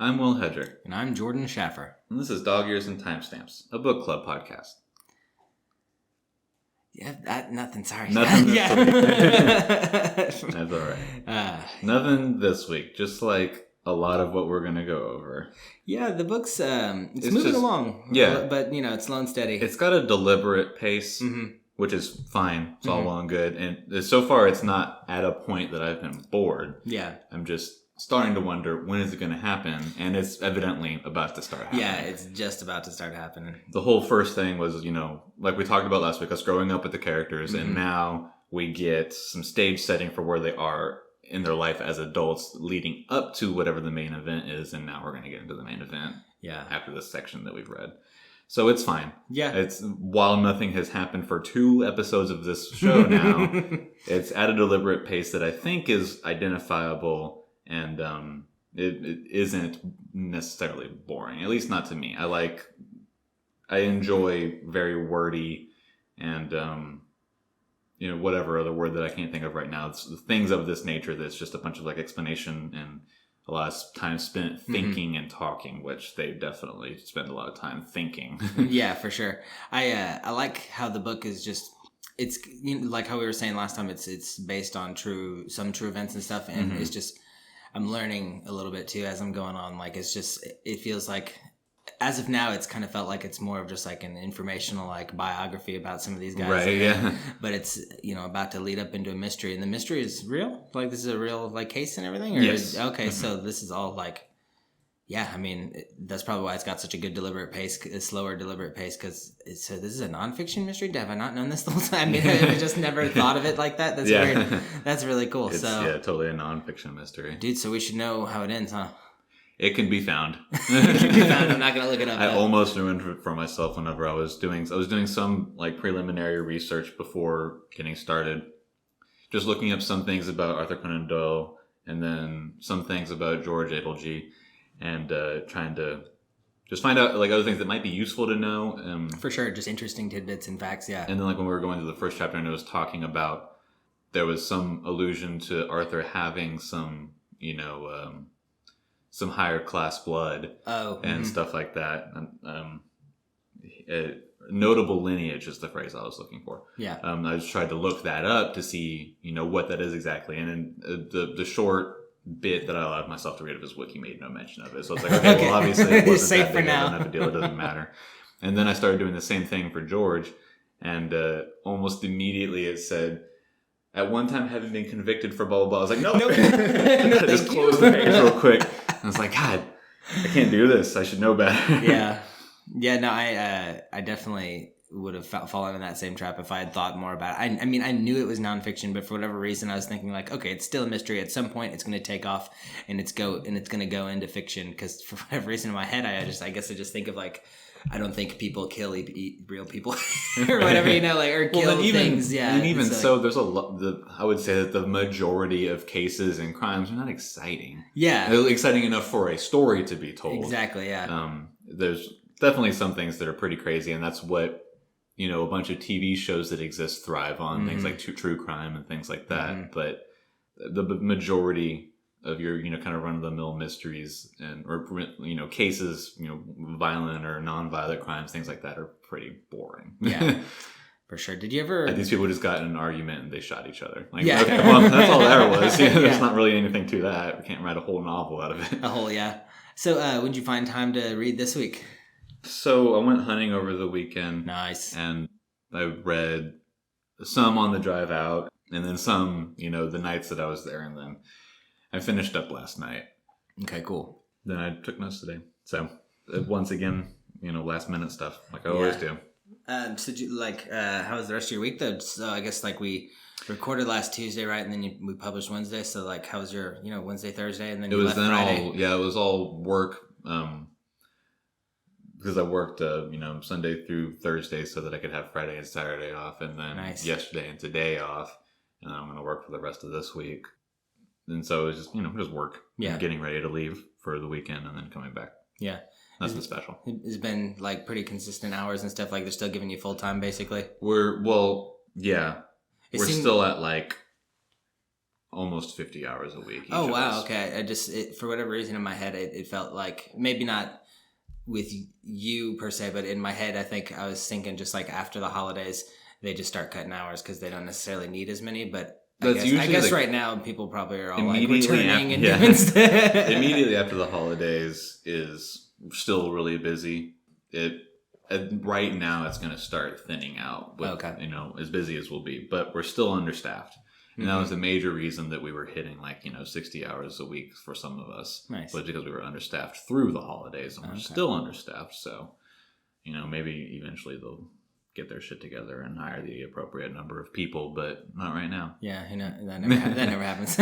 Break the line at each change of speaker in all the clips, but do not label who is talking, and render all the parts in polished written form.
I'm Will Hedrick.
And I'm Jordan Schaffer.
And this is Dog Ears and Timestamps, a book club podcast.
Yeah, nothing, sorry.
Nothing this week. That's all right. Nothing this week, just like a lot of what we're going to go over.
Yeah, the book's it's moving along.
Yeah.
But, it's slow and steady.
It's got a deliberate pace, which is fine. It's all well and good. And so far, it's not at a point that I've been bored.
Yeah.
I'm just starting to wonder, when is it going to happen? And it's evidently about to start happening.
Yeah, it's just about to start happening.
The whole first thing was, like we talked about last week, us growing up with the characters, and now we get some stage setting for where they are in their life as adults leading up to whatever the main event is, and now we're going to get into the main event after this section that we've read. So it's fine. Yeah. It's while nothing has happened for 2 episodes of this show now, it's at a deliberate pace that I think is identifiable. And it isn't necessarily boring, at least not to me. I enjoy very wordy and, whatever other word that I can't think of right now. It's things of this nature that's just a bunch of explanation and a lot of time spent thinking and talking, which they definitely spend a lot of time thinking.
Yeah, for sure. I like how the book is just... It's like how we were saying last time. It's based on some true events and stuff, and it's just... I'm learning a little bit too as I'm going on. It feels like, as of now, it's kind of felt like it's more of just an informational biography about some of these guys.
Right, yeah.
But it's, about to lead up into a mystery. And the mystery is real? This is a real case and everything? Or
yes.
So this is all that's probably why it's got such a good deliberate pace, a slower deliberate pace, because this is a nonfiction mystery. Have I not known this the whole time? I just never thought of it like that. That's weird. That's really cool.
It's totally a nonfiction mystery.
Dude, so we should know how it ends, huh?
It can be found.
It can be found. I'm not going to look it up.
I almost ruined it for myself whenever I was doing some preliminary research before getting started. Just looking up some things about Arthur Conan Doyle and then some things about George Ep2. And trying to just find out other things that might be useful to know.
For sure, just interesting tidbits and facts, yeah. And
then when we were going to the first chapter and it was talking about, there was some allusion to Arthur having some, some higher class blood and stuff like that. Notable lineage is the phrase I was looking for. Yeah. I just tried to look that up to see, what that is exactly. And in the short bit that I allowed myself to read of his wiki made no mention of it. So I was like, okay, well, obviously it wasn't
safe
that
for
big
now.
Of a deal. It doesn't matter. And then I started doing the same thing for George, and almost immediately it said, at one time having been convicted for blah, blah, blah. I was like, no. I just closed the page real quick. I was like, God, I can't do this. I should know better.
Yeah. Yeah, no, I definitely would have fallen in that same trap if I had thought more about it. I mean, I knew it was nonfiction, but for whatever reason, I was thinking okay, it's still a mystery. At some point, it's going to take off, and it's going to go into fiction. Because for whatever reason in my head, I just think of I don't think people kill eat real people or whatever, or kill things. Yeah,
and even so, there's a lot. I would say that the majority of cases and crimes are not exciting.
Yeah,
they're exciting enough for a story to be told.
Exactly. Yeah.
There's definitely some things that are pretty crazy, and that's what. A bunch of TV shows that exist thrive on things like true crime and things like that. But the majority of your, kind of run-of-the-mill mysteries or cases, violent or non-violent crimes, things like that are pretty boring.
Yeah, for sure. Did you ever...
these people just got in an argument and they shot each other. Okay, well, that's all that was. There's not really anything to that. We can't write a whole novel out of it.
A whole, yeah. So when did you find time to read this week?
So I went hunting over the weekend.
Nice.
And I read some on the drive out and then some, the nights that I was there. And then I finished up last night.
Okay, cool.
Then I took notes today. So once again, last minute stuff like I always do.
So did you, how was the rest of your week though? So I guess we recorded last Tuesday, right? And then we published Wednesday. So how was your, Wednesday, Thursday, and then you left Friday?
It was all work. Because I worked, Sunday through Thursday so that I could have Friday and Saturday off, and then yesterday and today off, and I'm going to work for the rest of this week. And so it was just work. Yeah. Getting ready to leave for the weekend and then coming back.
Yeah.
Nothing special.
It's been pretty consistent hours and stuff. They're still giving you full time basically.
We're still at almost 50 hours a week.
Oh, wow. Okay. For whatever reason in my head, it felt like maybe not with you per se, but in my head, I think I was thinking just like after the holidays, they just start cutting hours because they don't necessarily need as many. But I guess right now people probably are all like returning and doing stuff.
Immediately after the holidays is still really busy. Right now it's going to start thinning out. With, as busy as we'll be, but we're still understaffed. And that was a major reason that we were hitting 60 hours a week for some of us.
Nice.
Was because we were understaffed through the holidays, and we're still understaffed. So, maybe eventually they'll get their shit together and hire the appropriate number of people, but not right now.
Yeah, that never happens.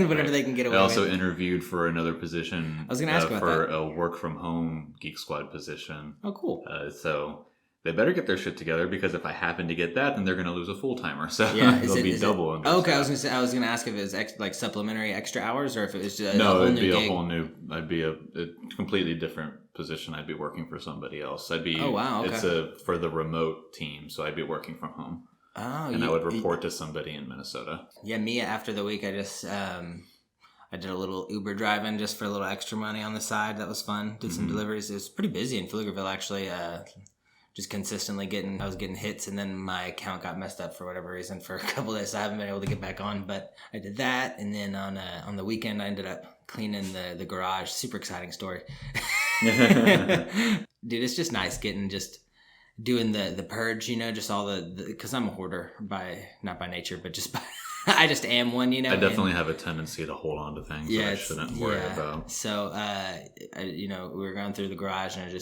Whatever they can get away with.
I also interviewed for another position.
I was going to ask about
for
that.
a work from home Geek Squad position.
Oh, cool.
So they better get their shit together, because if I happen to get that, then they're going to lose a full timer. So they'll be double.
Okay, I was going to ask if it was supplementary extra hours, or if it was just
it'd be a whole new. I'd be a completely different position. I'd be working for somebody else. I'd be.
Oh wow! Okay.
It's for the remote team, so I'd be working from home.
Oh,
and I would report to somebody in Minnesota.
Yeah, me after the week, I just I did a little Uber driving just for a little extra money on the side. That was fun. Did some deliveries. It was pretty busy in Pflugerville actually. Just consistently I was getting hits, and then my account got messed up for whatever reason for a couple of days. So I haven't been able to get back on, but I did that. And then on the weekend, I ended up cleaning the garage. Super exciting story. Dude, it's just nice doing the purge, just all because I'm a hoarder not by nature, but just by, I just am one,
I definitely have a tendency to hold on to things that I shouldn't worry about.
So, we were going through the garage, and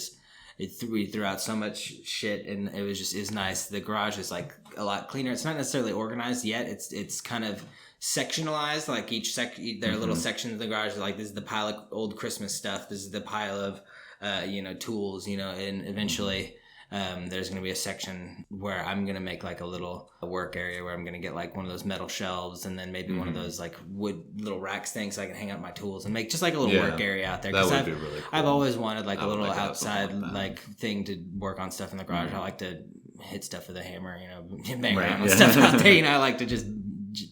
we threw out so much shit, and it's nice. The garage is like a lot cleaner. It's not necessarily organized yet. It's kind of sectionalized, like there are little sections of the garage. Like, this is the pile of old Christmas stuff. This is the pile of, tools, and eventually, there's going to be a section where I'm going to make like a little work area where I'm going to get like one of those metal shelves, and then maybe one of those like wood little racks things so I can hang out my tools and make just like a little work area out there.
That would be really cool.
I've always wanted like a little outside like thing to work on stuff in the garage. I like to hit stuff with a hammer, bang around and stuff out there. I like to just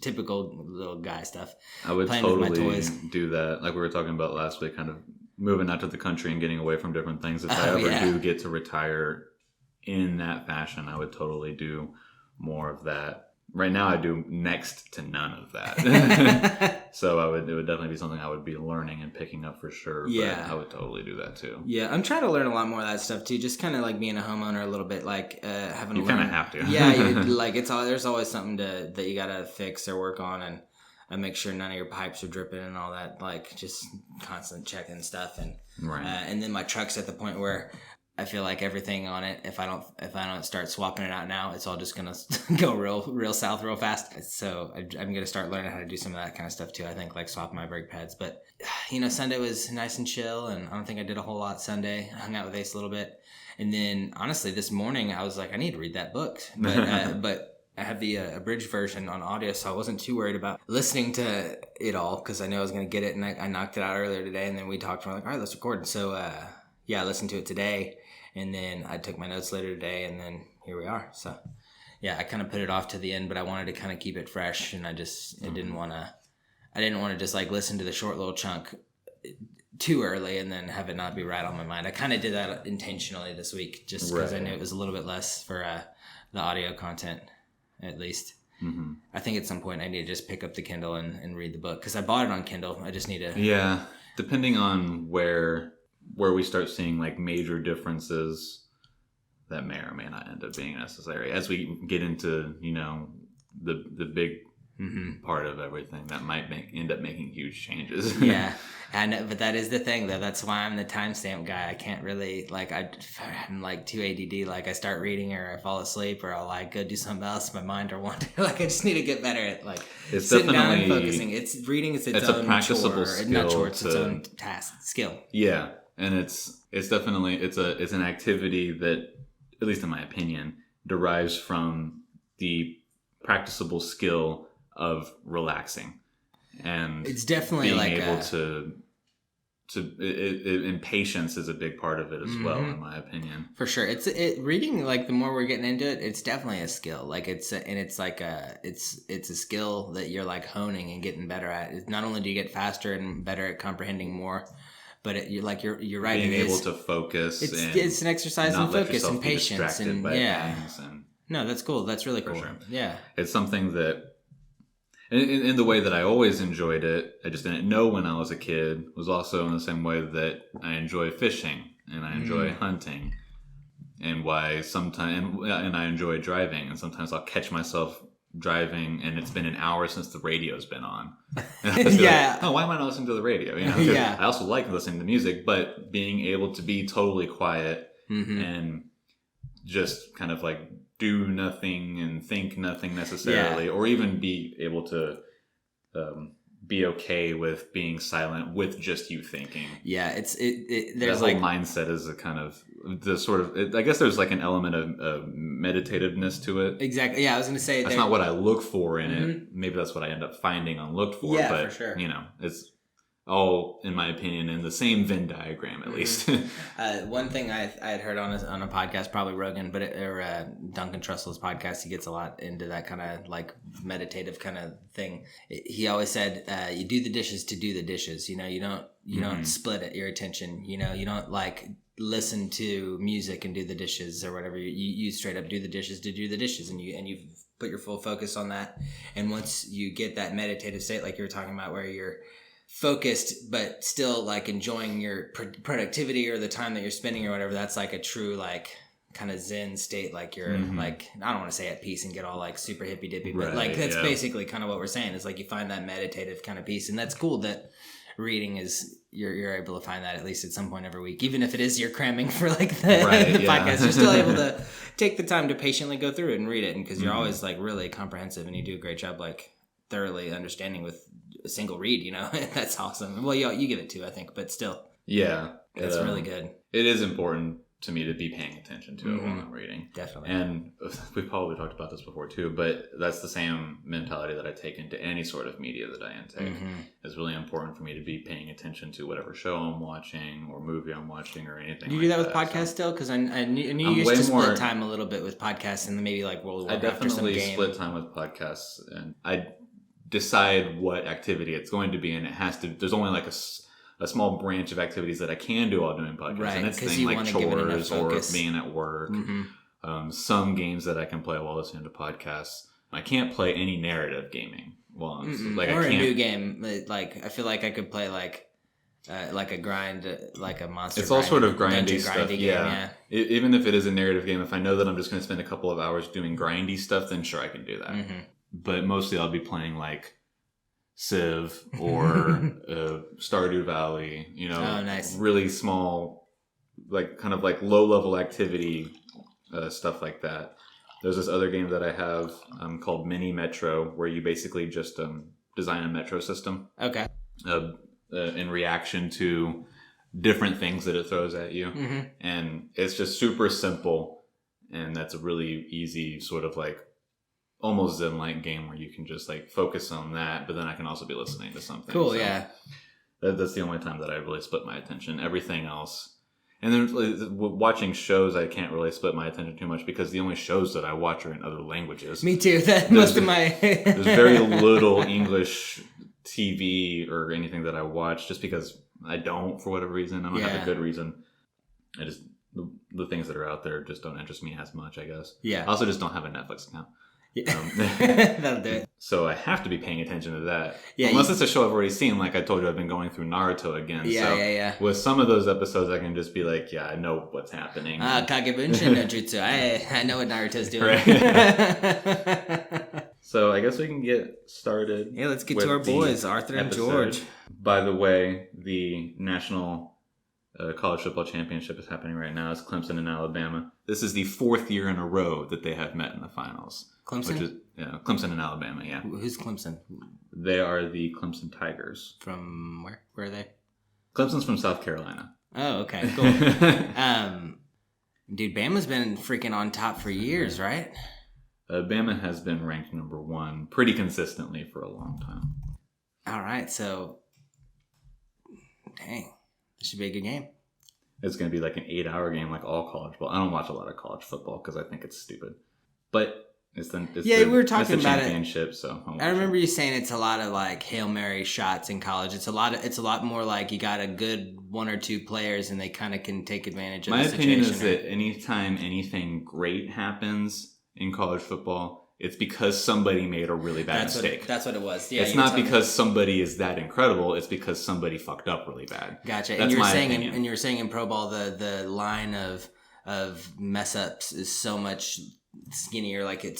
typical little guy stuff.
I would totally do that. Like we were talking about last week, kind of moving out to the country and getting away from different things. If I ever do get to retire in that fashion, I would totally do more of that. Right now, I do next to none of that. So it would definitely be something I would be learning and picking up for sure.
Yeah,
but I would totally do that too.
Yeah, I'm trying to learn a lot more of that stuff too. Just kind of like being a homeowner a little bit, like having to.
You kind of have to.
Yeah, there's always something that you gotta fix or work on, and make sure none of your pipes are dripping and all that. Like just constant checking stuff, and and then my truck's at the point where I feel like everything on it, if I don't start swapping it out now, it's all just gonna go real south real fast. So I'm gonna start learning how to do some of that kind of stuff too. I think like swap my brake pads. But Sunday was nice and chill, and I don't think I did a whole lot Sunday. I hung out with Ace a little bit, and then honestly this morning I was like, I need to read that book, but I have the abridged version on audio, so I wasn't too worried about listening to it all because I knew I was gonna get it, and I knocked it out earlier today, and then we talked. And we're like, all right, let's record. So I listened to it today. And then I took my notes later today, and then here we are. So, I kind of put it off to the end, but I wanted to kind of keep it fresh, and I didn't want to just like listen to the short little chunk too early and then have it not be right on my mind. I kind of did that intentionally this week, just because I knew it was a little bit less for the audio content, at least. Mm-hmm. I think at some point I need to just pick up the Kindle and read the book because I bought it on Kindle. I just need to.
Yeah, depending on where we start seeing like major differences that may or may not end up being necessary as we get into the big part of everything that might end up making huge changes.
Yeah, but that is the thing though. That's why I'm the timestamp guy. I can't really I'm like too ADD. Like I start reading or I fall asleep or I'll like go do something else. My mind or wander. Like I just need to get better at like sitting down and focusing. It's reading. It's own a practicable skill. Not chore. It's its own task skill.
Yeah. And it's definitely it's an activity that, at least in my opinion, derives from the practicable skill of relaxing, and
it's definitely
being
like
able to and patience is a big part of it as well, in my opinion.
For sure. Reading, like, the more we're getting into it, it's definitely a skill. Like, it's a skill that you're like honing and getting better at. Not only do you get faster and better at comprehending more, but you're right.
Being able to focus.
It's an exercise in focus and patience and
things and
no, that's cool. That's really cool.
Sure.
Yeah.
It's something that, in the way that I always enjoyed it, I just didn't know when I was a kid, was also in the same way that I enjoy fishing and I enjoy hunting, and why sometimes, and I enjoy driving, and sometimes I'll catch myself driving and it's been an hour since the radio's been on. And I just like, oh, why am I not listening to the radio? You know, I also like listening to music, but being able to be totally quiet and just kind of like do nothing and think nothing necessarily, or even be able to be okay with being silent with just you thinking. Yeah,
there's
that whole mindset is a kind of the sort of, I guess there's like an element of meditativeness to it.
Exactly. Yeah, I was going to say
that's not what I look for in it. Maybe that's what I end up finding unlooked for.
Yeah,
but,
for sure.
You know, it's all, in my opinion, in the same Venn diagram, at least.
One thing I had heard on a podcast, probably Rogan, or Duncan Trussell's podcast, he gets a lot into that kind of like meditative kind of thing. He always said, you do the dishes to do the dishes. You know, you don't split it, your attention. You know, you don't like listen to music and do the dishes or whatever. You straight up do the dishes to do the dishes, and you put your full focus on that. And once you get that meditative state, like you were talking about, where you're focused but still like enjoying your productivity or the time that you're spending or whatever, that's like a true like kind of zen state. Like you're like, I don't want to say at peace and get all like super hippy dippy, but like that's basically kind of what we're saying, is like you find that meditative kind of peace. And that's cool that reading is you're able to find that at least at some point every week, even if it is you're cramming for like the podcast. You're still able to take the time to patiently go through it and read it, and because you're always like really comprehensive and you do a great job like thoroughly understanding with a single read, you know. That's awesome. Well, you give it too, I think, but still, it's really good.
It is important to me to be paying attention to it while I'm reading.
Definitely.
And we've probably talked about this before too, but that's the same mentality that I take into any sort of media that I intake. It's really important for me to be paying attention to whatever show I'm watching or movie I'm watching or anything.
Do you do that with podcasts still? Because I knew you used to split time a little bit with podcasts, and then maybe like World of Warcraft.
I definitely split time with podcasts, and I decide what activity it's going to be, and it has to, there's only like a small branch of activities that I can do while doing podcasts,
right,
and it's things like chores or being at work. Some games that I can play while listening to podcasts. I can't play any narrative gaming while I'm like,
or
I can't,
a new game. Like I feel like I could play like a grind, like a monster.
It's all sort of grindy stuff.
Game, yeah.
Even if it is a narrative game, if I know that I'm just going to spend a couple of hours doing grindy stuff, then sure, I can do that. But mostly I'll be playing like Civ or Stardew Valley, you know,
nice.
Really small, like kind of like low level activity stuff like that. There's this other game that I have called Mini Metro, where you basically just design a metro system.
Okay.
In reaction to different things that it throws at you. And it's just super simple. And that's a really easy sort of like almost zen-like game where you can just like focus on that, but then I can also be listening to something.
Cool,
so
yeah.
That's the only time that I really split my attention. Everything else, and then watching shows, I can't really split my attention too much because the only shows that I watch are in other languages.
Me too. Most of my
there's very little English TV or anything that I watch, just because I don't, for whatever reason. I don't have a good reason. I just the things that are out there just don't interest me as much, I guess.
Yeah.
I also just don't have a Netflix account.
That'll do it.
So I have to be paying attention to that.
Yeah,
unless it's a show I've already seen. Like I told you, I've been going through Naruto again.
Yeah.
With some of those episodes, I can just be like, yeah, I know what's happening.
Kagebunshin no Jutsu. I know what Naruto's doing.
Right. So I guess we can get started.
Yeah, let's get to our boys, Arthur and George.
By the way, the National College Football Championship is happening right now. It's Clemson and Alabama. This is the 4th year in a row that they have met in the finals.
Clemson?
Which is, Clemson and Alabama, yeah.
Who's Clemson?
They are the Clemson Tigers.
From where? Where are they?
Clemson's from South Carolina.
Oh, okay, cool. Dude, Bama's been freaking on top for years, right?
Bama has been ranked number 1 pretty consistently for a long time.
All right, so... Dang. It should be a good game.
It's going to be like an 8-hour game, like all college ball. I don't watch a lot of college football because I think it's stupid. But
we were talking about
championship, so
I remember you saying it's a lot of like Hail Mary shots in college. It's a lot more like you got a good 1 or 2 players and they kind of can take advantage of the situation.
My opinion is that anytime anything great happens in college football, it's because somebody made a really bad mistake.
That's what it was. Yeah,
it's not because somebody is that incredible. It's because somebody fucked up really bad.
Gotcha.
That's
and you were
my
saying,
opinion.
And you were saying in pro ball the line of mess ups is so much skinnier. Like it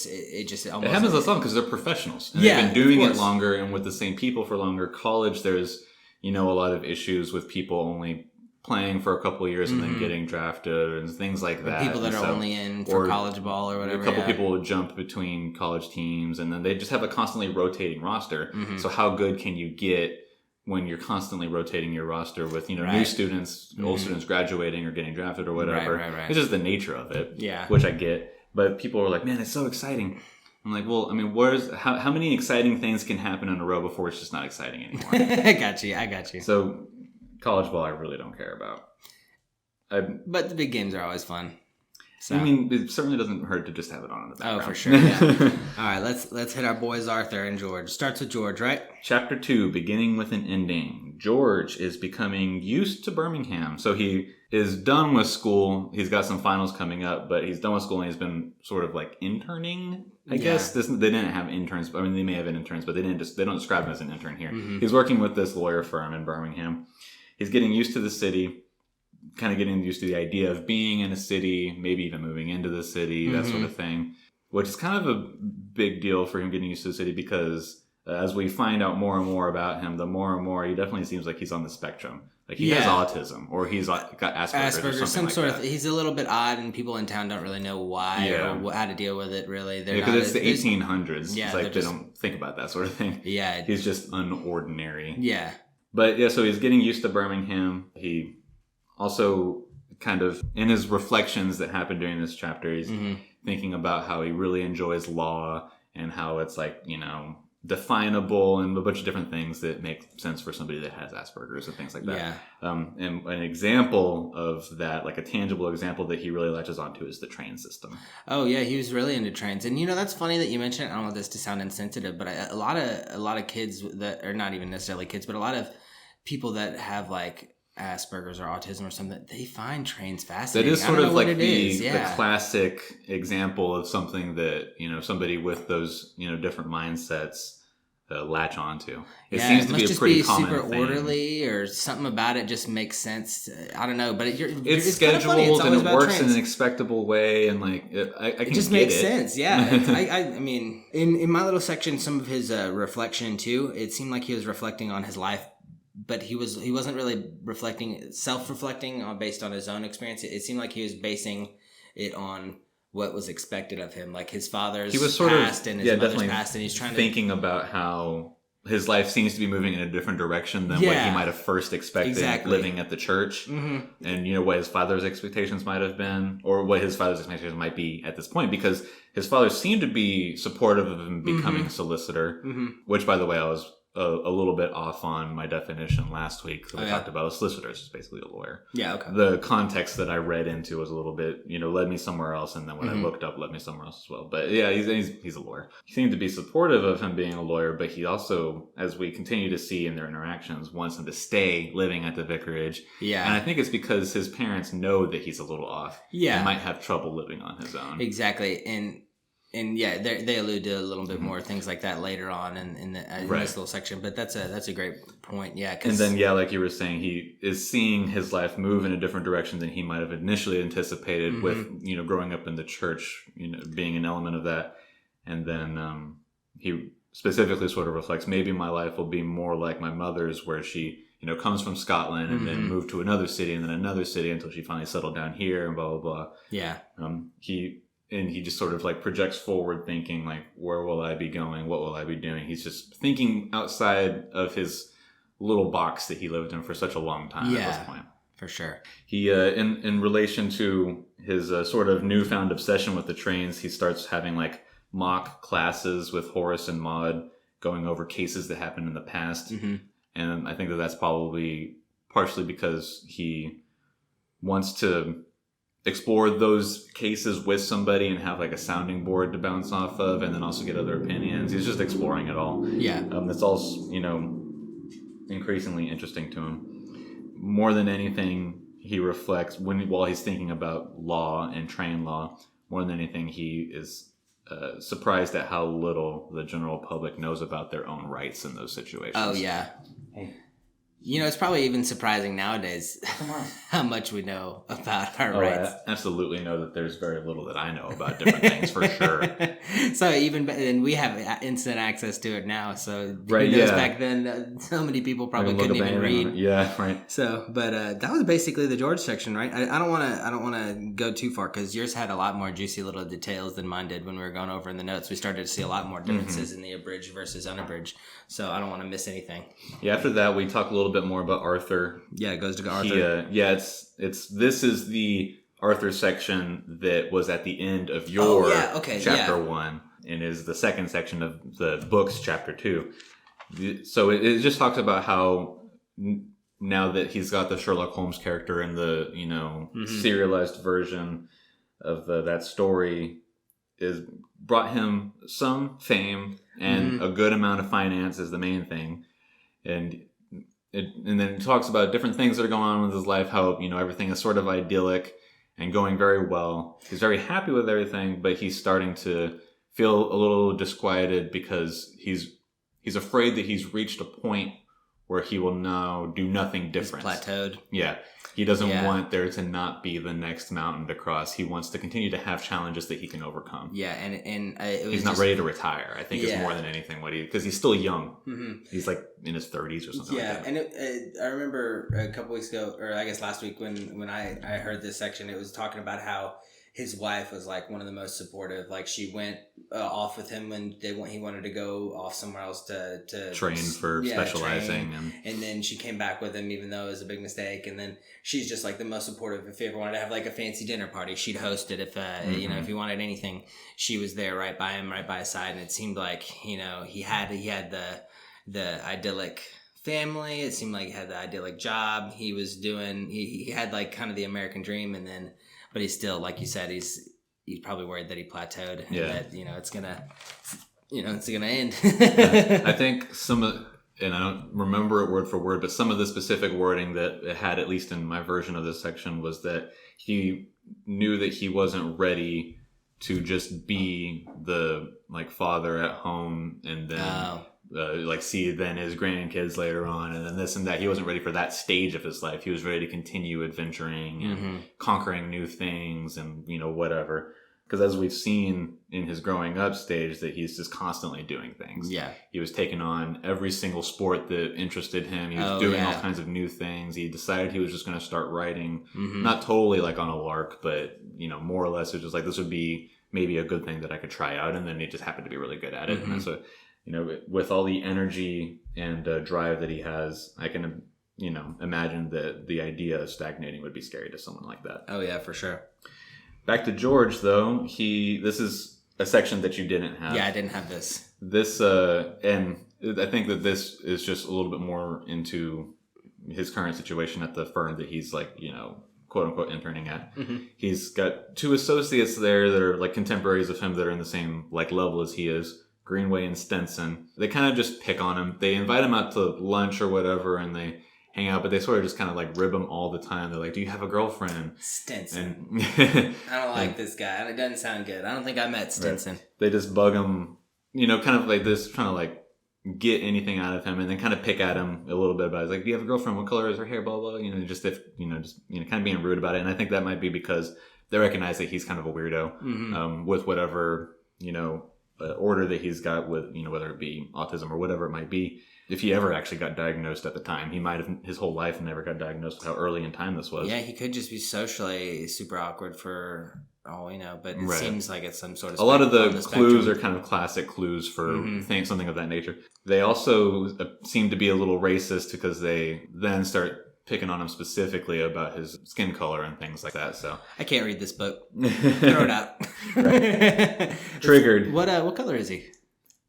just almost.
It happens less often because they're professionals. And
yeah,
they've been doing it longer and with the same people for longer. College, there's a lot of issues with people only playing for a couple of years and then getting drafted and things like that.
People that are only in for college ball or whatever.
A couple people will jump between college teams and then they just have a constantly rotating roster. So how good can you get when you're constantly rotating your roster with, new students, old students graduating or getting drafted or whatever.
Right.
It's just the nature of it,
yeah.
Which I get. But people are like, man, it's so exciting. I'm like, well, I mean, how many exciting things can happen in a row before it's just not exciting anymore?
I got you.
So college ball, I really don't care about.
But the big games are always fun. So.
I mean, it certainly doesn't hurt to just have it on in the background.
Oh, for sure. Yeah. All right, let's hit our boys Arthur and George. Starts with George, right?
Chapter 2, beginning with an ending. George is becoming used to Birmingham. So he is done with school. He's got some finals coming up, but he's done with school and he's been sort of like interning. I guess they didn't have interns. I mean, they may have been interns, but they don't describe him as an intern here. He's working with this lawyer firm in Birmingham. He's getting used to the city. Kind of getting used to the idea of being in a city, maybe even moving into the city, that sort of thing, which is kind of a big deal for him getting used to the city because as we find out more and more about him, the more and more he definitely seems like he's on the spectrum. Like he has autism or he's got Asperger's or something like that.
He's a little bit odd and people in town don't really know why or how to deal with it really.
Because it's the 1800s.
Yeah,
it's like they don't think about that sort of thing.
Yeah.
He's just unordinary.
Yeah.
But yeah, so he's getting used to Birmingham. He also kind of in his reflections that happen during this chapter, he's thinking about how he really enjoys law and how it's like, definable and a bunch of different things that make sense for somebody that has Asperger's and things like that.
Yeah.
And an example of that, like a tangible example that he really latches onto is the train system.
Oh yeah, he was really into trains. And that's funny that you mentioned it. I don't want this to sound insensitive, but a lot of kids that are not even necessarily kids, but a lot of people that have like Asperger's or autism or something, they find trains fascinating.
That is sort of like the classic example of something that, somebody with those, different mindsets latch onto. It seems to be a pretty common thing. It must just be super orderly
or something about it just makes sense. I don't know, but
it's scheduled and it works in an expectable way and like, I can
it just
get
makes sense. Yeah. I mean, in my little section, some of his reflection too, it seemed like he was reflecting on his life. But he wasn't really self-reflecting based on his own experience. It seemed like he was basing it on what was expected of him, like his father's past and his mother's past, and he's trying to
thinking about how his life seems to be moving in a different direction than what he might have first expected living at the church, and what his father's expectations might have been, or what his father's expectations might be at this point, because his father seemed to be supportive of him becoming a solicitor, which, by the way, I was a little bit off on my definition last week. So we talked about a solicitor is basically a lawyer.
Yeah, okay.
The context that I read into was a little bit, led me somewhere else, and then when I looked up, led me somewhere else as well. But yeah, he's a lawyer. He seemed to be supportive of him being a lawyer, but he also, as we continue to see in their interactions, wants him to stay living at the vicarage.
Yeah.
And I think it's because his parents know that he's a little off.
Yeah.
And might have trouble living on his own.
Exactly. And yeah, they allude to a little bit more things like that later on in this little section. But that's a great point. Yeah.
And then, like you were saying, he is seeing his life move in a different direction than he might have initially anticipated with, growing up in the church, being an element of that. And then he specifically sort of reflects, maybe my life will be more like my mother's, where she, comes from Scotland and then moved to another city and then another city until she finally settled down here and blah, blah, blah.
Yeah.
He just sort of like projects forward thinking like, where will I be going? What will I be doing? He's just thinking outside of his little box that he lived in for such a long time at this point.
For sure.
He, in relation to his sort of newfound obsession with the trains, he starts having like mock classes with Horace and Maude going over cases that happened in the past. And I think that that's probably partially because he wants to explore those cases with somebody and have like a sounding board to bounce off of, and then also get other opinions. He's just exploring it all.
Yeah.
That's all, increasingly interesting to him. More than anything, he reflects while he's thinking about law and train law. More than anything, he is surprised at how little the general public knows about their own rights in those situations.
Oh yeah.
Hey.
It's probably even surprising nowadays how much we know about our rights.
I absolutely know that there's very little that I know about different things, for sure.
So and we have instant access to it now. So
right,
who knows, back then, so many people probably couldn't even read.
Yeah, right.
So, but that was basically the George section, right? I don't want to go too far because yours had a lot more juicy little details than mine did when we were going over in the notes. We started to see a lot more differences in the abridged versus unabridged. So I don't want to miss anything.
Yeah. After that, we talk a little bit more about Arthur.
Yeah, it goes to Arthur.
This is the Arthur section that was at the end of your chapter 1 and is the second section of the book's chapter 2. So it just talks about how now that he's got the Sherlock Holmes character and the serialized version of that story is brought him some fame and a good amount of finance is the main thing, and then it talks about different things that are going on with his life, how everything is sort of idyllic and going very well. He's very happy with everything, but he's starting to feel a little disquieted because he's afraid that he's reached a point where he will now do nothing different.
He's plateaued.
Yeah. He doesn't want there to not be the next mountain to cross. He wants to continue to have challenges that he can overcome.
Yeah, and
he's not ready to retire. I think it's more than anything because he's still young. Mm-hmm. He's like in his 30s or something.
Yeah,
like that.
And I remember a couple weeks ago, or I guess last week, when I heard this section, it was talking about how his wife was like one of the most supportive. Like she went off with him when he wanted to go off somewhere else to
train for specializing,
and then she came back with him even though it was a big mistake. And then she's just like the most supportive. If he ever wanted to have like a fancy dinner party, she'd host it. If if he wanted anything, she was there right by him, right by his side. And it seemed like he had the idyllic family. It seemed like he had the idyllic job. He was doing he had like kind of the American dream, and then. But he's still, like you said, he's probably worried that he plateaued and that it's gonna end.
I think and I don't remember it word for word, but some of the specific wording that it had, at least in my version of this section, was that he knew that he wasn't ready to just be the father at home and then. See then his grandkids later on and then this and that. He wasn't ready for that stage of his life. He was ready to continue adventuring and conquering new things and whatever, because as we've seen in his growing up stage that he's just constantly doing things. He was taking on every single sport that interested him. He was doing all kinds of new things. He decided he was just going to start writing, not totally like on a lark, but more or less it was just like, this would be maybe a good thing that I could try out, and then he just happened to be really good at it. And so with all the energy and drive that he has, I can, imagine that the idea of stagnating would be scary to someone like that.
Oh, yeah, for sure.
Back to George, though. This is a section that you didn't have.
Yeah, I didn't have this.
And I think that this is just a little bit more into his current situation at the firm that he's quote unquote interning at. He's got 2 associates there that are contemporaries of him that are in the same level as he is. Greenway and Stenson. They kind of just pick on him. They invite him out to lunch or whatever, and they hang out, but they sort of just kind of rib him all the time. They're like, "Do you have a girlfriend?"
Stenson. I don't like this guy. It doesn't sound good. I don't think I met Stenson.
Right. They just bug him, kind of like this, trying to get anything out of him, and then kind of pick at him a little bit about it. Like, "Do you have a girlfriend? What color is her hair?" Blah blah. Just kind of being rude about it. And I think that might be because they recognize that he's kind of a weirdo with whatever order that he's got with whether it be autism or whatever it might be. If he ever actually got diagnosed at the time, he might have his whole life never got diagnosed with how early in time this was.
Yeah, he could just be socially super awkward for all we know, but it seems like it's some sort of
a lot of the clues are kind of classic clues for something of that nature. They also seem to be a little racist because they then start picking on him specifically about his skin color and things like that. So
I can't read this book. Throw it out.
Triggered.
What color is he?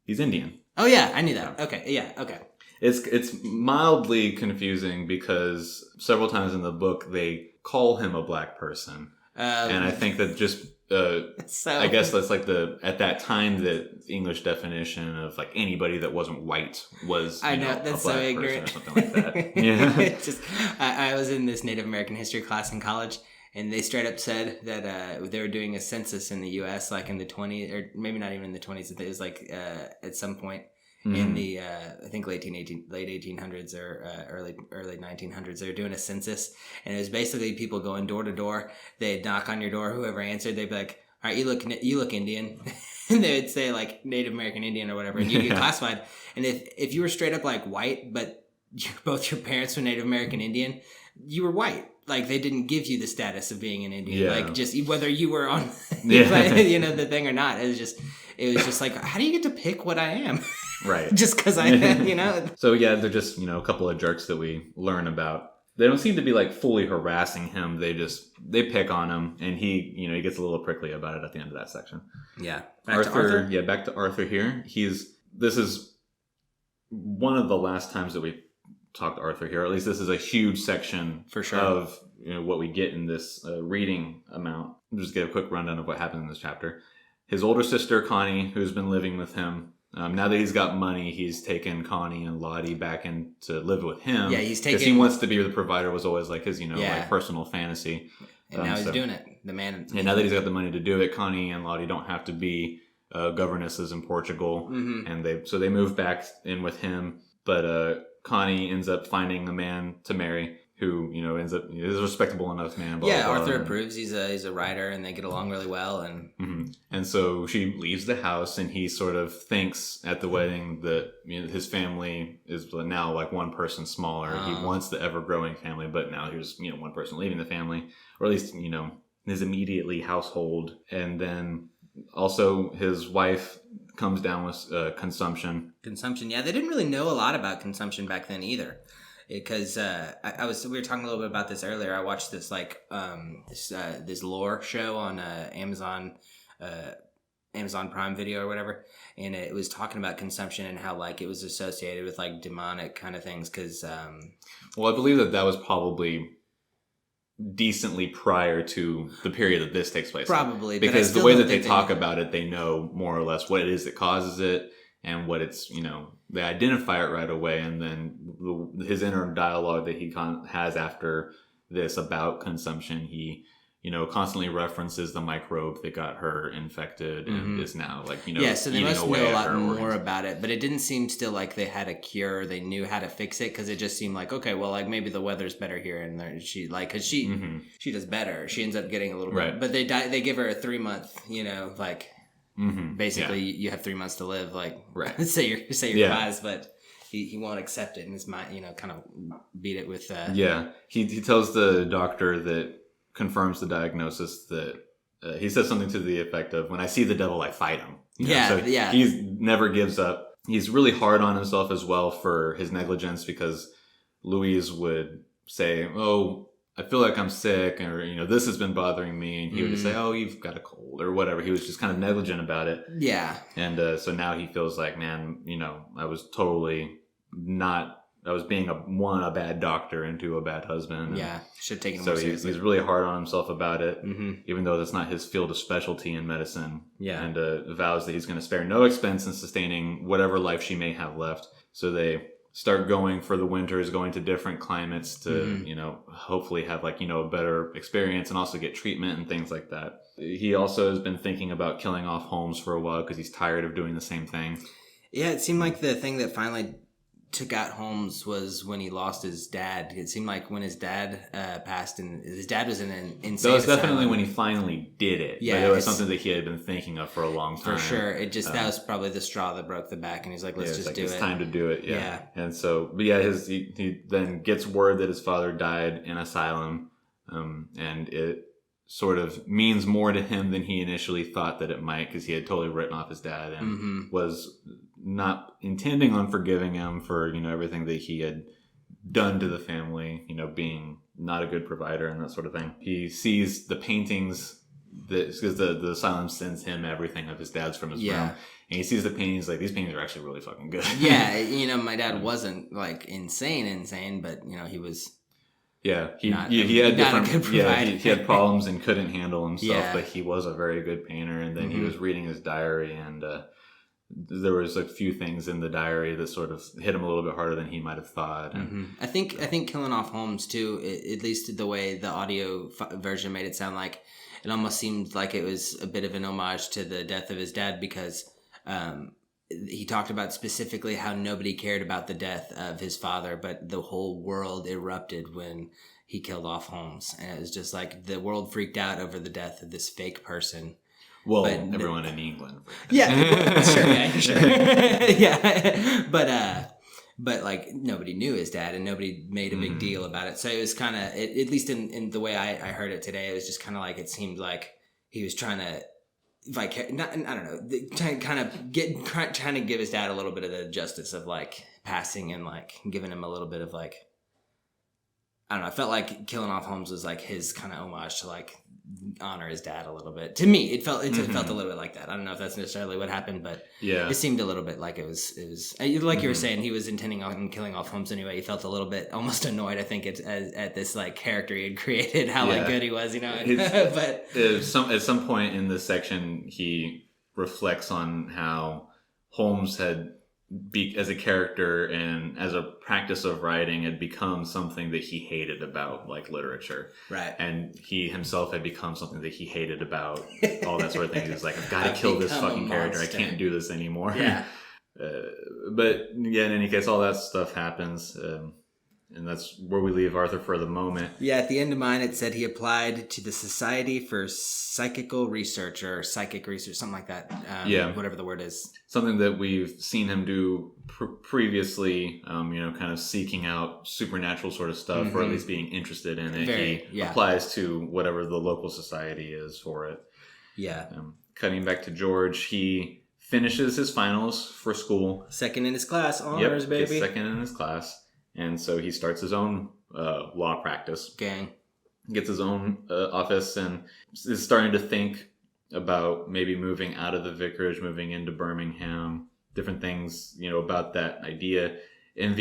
He's Indian.
Oh yeah, I knew that. Okay, yeah, okay.
It's mildly confusing because several times in the book they call him a black person, and I think that just I guess that's like at that time the English definition of like anybody that wasn't white was
I know
a
that's
black
so ignorant
person or something like that. Yeah,
it's just I was in this Native American history class in college, and they straight up said that they were doing a census in the U.S. like in the 20s, or maybe not even in the 20s. It was like at some point in the I think late 1800s or early 1900s. They were doing a census, and it was basically people going door to door. They'd knock on your door. Whoever answered, they'd be like, "All right, you look Indian," and they would say like Native American Indian or whatever, and you'd get classified. And if you were straight up like white, but both your parents were Native American Indian, you were white. Like they didn't give you the status of being an Indian.
Yeah.
Like just whether you were on the thing or not. It was just like, how do you get to pick what I am?
Right.
Just because I.
So yeah, they're just a couple of jerks that we learn about. They don't seem to be like fully harassing him. They pick on him, and he gets a little prickly about it at the end of that section.
Yeah.
Back to Arthur here. This is one of the last times that we talked to Arthur here. Or at least this is a huge section
for sure
of what we get in this reading amount. I'll just get a quick rundown of what happened in this chapter. His older sister Connie, who's been living with him. Now that he's got money, he's taken Connie and Lottie back in to live with him.
Yeah,
because he wants to be the provider. Was always like his, like personal fantasy.
And now he's doing it. The man.
And now that he's got the money to do it, Connie and Lottie don't have to be governesses in Portugal, and they move back in with him. But Connie ends up finding a man to marry who ends up is a respectable enough man. Blah, blah, blah,
Arthur approves. He's a writer, and they get along really well.
And so she leaves the house, and he sort of thinks at the wedding that his family is now like one person smaller. He wants the ever growing family, but now here's one person leaving the family, or at least his immediately household. And then also his wife comes down with consumption.
Yeah, they didn't really know a lot about consumption back then either. Because we were talking a little bit about this earlier. I watched this this lore show on Amazon Prime Video or whatever, and it was talking about consumption and how like it was associated with like demonic kind of things. Because
well, I believe that was probably decently prior to the period that this takes place.
Probably,
because the way that they talk about it, they know more or less what it is that causes it and what it's they identify it right away, and then his inner dialogue that he has after this about consumption, he constantly references the microbe that got her infected and is now like
so they must know a lot more about it, but it didn't seem still like they had a cure, they knew how to fix it, because it just seemed like, okay, well, like maybe the weather's better here, and there, she like because she does better, she ends up getting a little bit, but they give her a 3-month basically you have 3 months to live, like say your goodbyes, but he won't accept it, and his mind kind of beat it with
he tells the doctor that confirms the diagnosis that he says something to the effect of, when I see the devil I fight him. He never gives up. He's really hard on himself as well for his negligence, because Louise would say, oh, I feel like I'm sick, or this has been bothering me, and he would just say, oh, you've got a cold or whatever. He was just kind of negligent about it. And so now he feels like, man, I was totally I was being a bad doctor into a bad husband.
Should have taken him
so
more seriously.
He's really hard on himself about it, even though that's not his field of specialty in medicine. And vows that he's going to spare no expense in sustaining whatever life she may have left. So they start going for the winters, going to different climates to, hopefully have a better experience and also get treatment and things like that. He also has been thinking about killing off Holmes for a while because he's tired of doing the same thing.
Yeah, it seemed like the thing that finally took out Holmes was when he lost his dad. It seemed like when his dad passed, and his dad was in an insane
That was definitely when he finally did it.
Yeah,
it was something that he had been thinking of for a long time.
For sure. It just that was probably the straw that broke the back, and he's like, let's just do it.
It's time to do it. Yeah. And so, but yeah, he then gets word that his father died in asylum, and it sort of means more to him than he initially thought that it might, because he had totally written off his dad and was not intending on forgiving him for everything that he had done to the family, being not a good provider and that sort of thing. He sees the paintings because the asylum sends him everything of his dad's from his room, and he sees the paintings. Like, these paintings are actually really fucking good.
Yeah, my dad wasn't like insane, but he was.
Yeah, he had he had problems and couldn't handle himself, but he was a very good painter. And then he was reading his diary, and there was a few things in the diary that sort of hit him a little bit harder than he might have thought. And
I think Killing Off Holmes too, at least the way the audio version made it sound like, it almost seemed like it was a bit of an homage to the death of his dad, because he talked about specifically how nobody cared about the death of his father, but the whole world erupted when he killed off Holmes. And it was just like the world freaked out over the death of this fake person.
Well, but everyone in England.
Yeah, sure. Yeah. But like nobody knew his dad, and nobody made a big deal about it. So it was kind of, at least in the way I heard it today, it was just kind of like, it seemed like he was trying to, I don't know, trying to give his dad a little bit of the justice of like passing, and like giving him a little bit of like, I don't know. I felt like Killing Off Holmes was like his kind of homage to like honor his dad a little bit. To me, it felt a little bit like that. I don't know if that's necessarily what happened, but it seemed a little bit like it was like you were saying, he was intending on killing off Holmes anyway. He felt a little bit almost annoyed, I think, at this like character he had created, how like good he was, but
at some point in this section, he reflects on how Holmes had as a character and as a practice of writing had become something that he hated about like literature,
right?
And he himself had become something that he hated about all that sort of thing. He was like, I've got to kill this fucking character. I can't do this anymore.
Yeah.
But yeah, in any case, all that stuff happens, and that's where we leave Arthur for the moment.
Yeah, at the end of mine, it said he applied to the Society for Psychical Research, or Psychic Research, something like that. Whatever the word is.
Something that we've seen him do previously, kind of seeking out supernatural sort of stuff, or at least being interested in it. He applies to whatever the local society is for it.
Yeah.
Cutting back to George, he finishes his finals for school.
Second in his class, honors, baby.
Second in his class. And so he starts his own law practice.
Gang.
Gets his own office, and is starting to think about maybe moving out of the vicarage, moving into Birmingham, different things, about that idea. And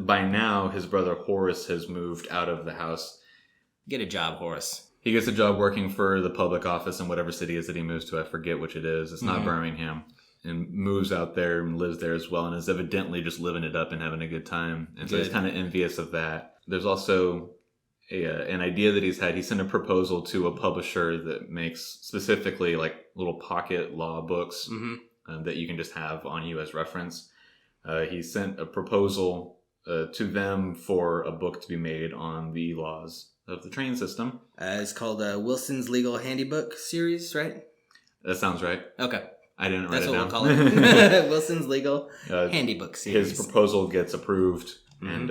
by now, his brother Horace has moved out of the house.
Get a job, Horace.
He gets a job working for the public office in whatever city it is that he moves to. I forget which it is. It's not Birmingham. And moves out there and lives there as well, and is evidently just living it up and having a good time. And so he's kind of envious of that. There's also an idea that he's had. He sent a proposal to a publisher that makes specifically like little pocket law books that you can just have on you as reference. He sent a proposal to them for a book to be made on the laws of the train system.
It's called Wilson's Legal Handybook series, right?
That sounds right.
Okay.
I didn't write it down.
That's what we'll call it. Wilson's Legal Handybook series.
His proposal gets approved, and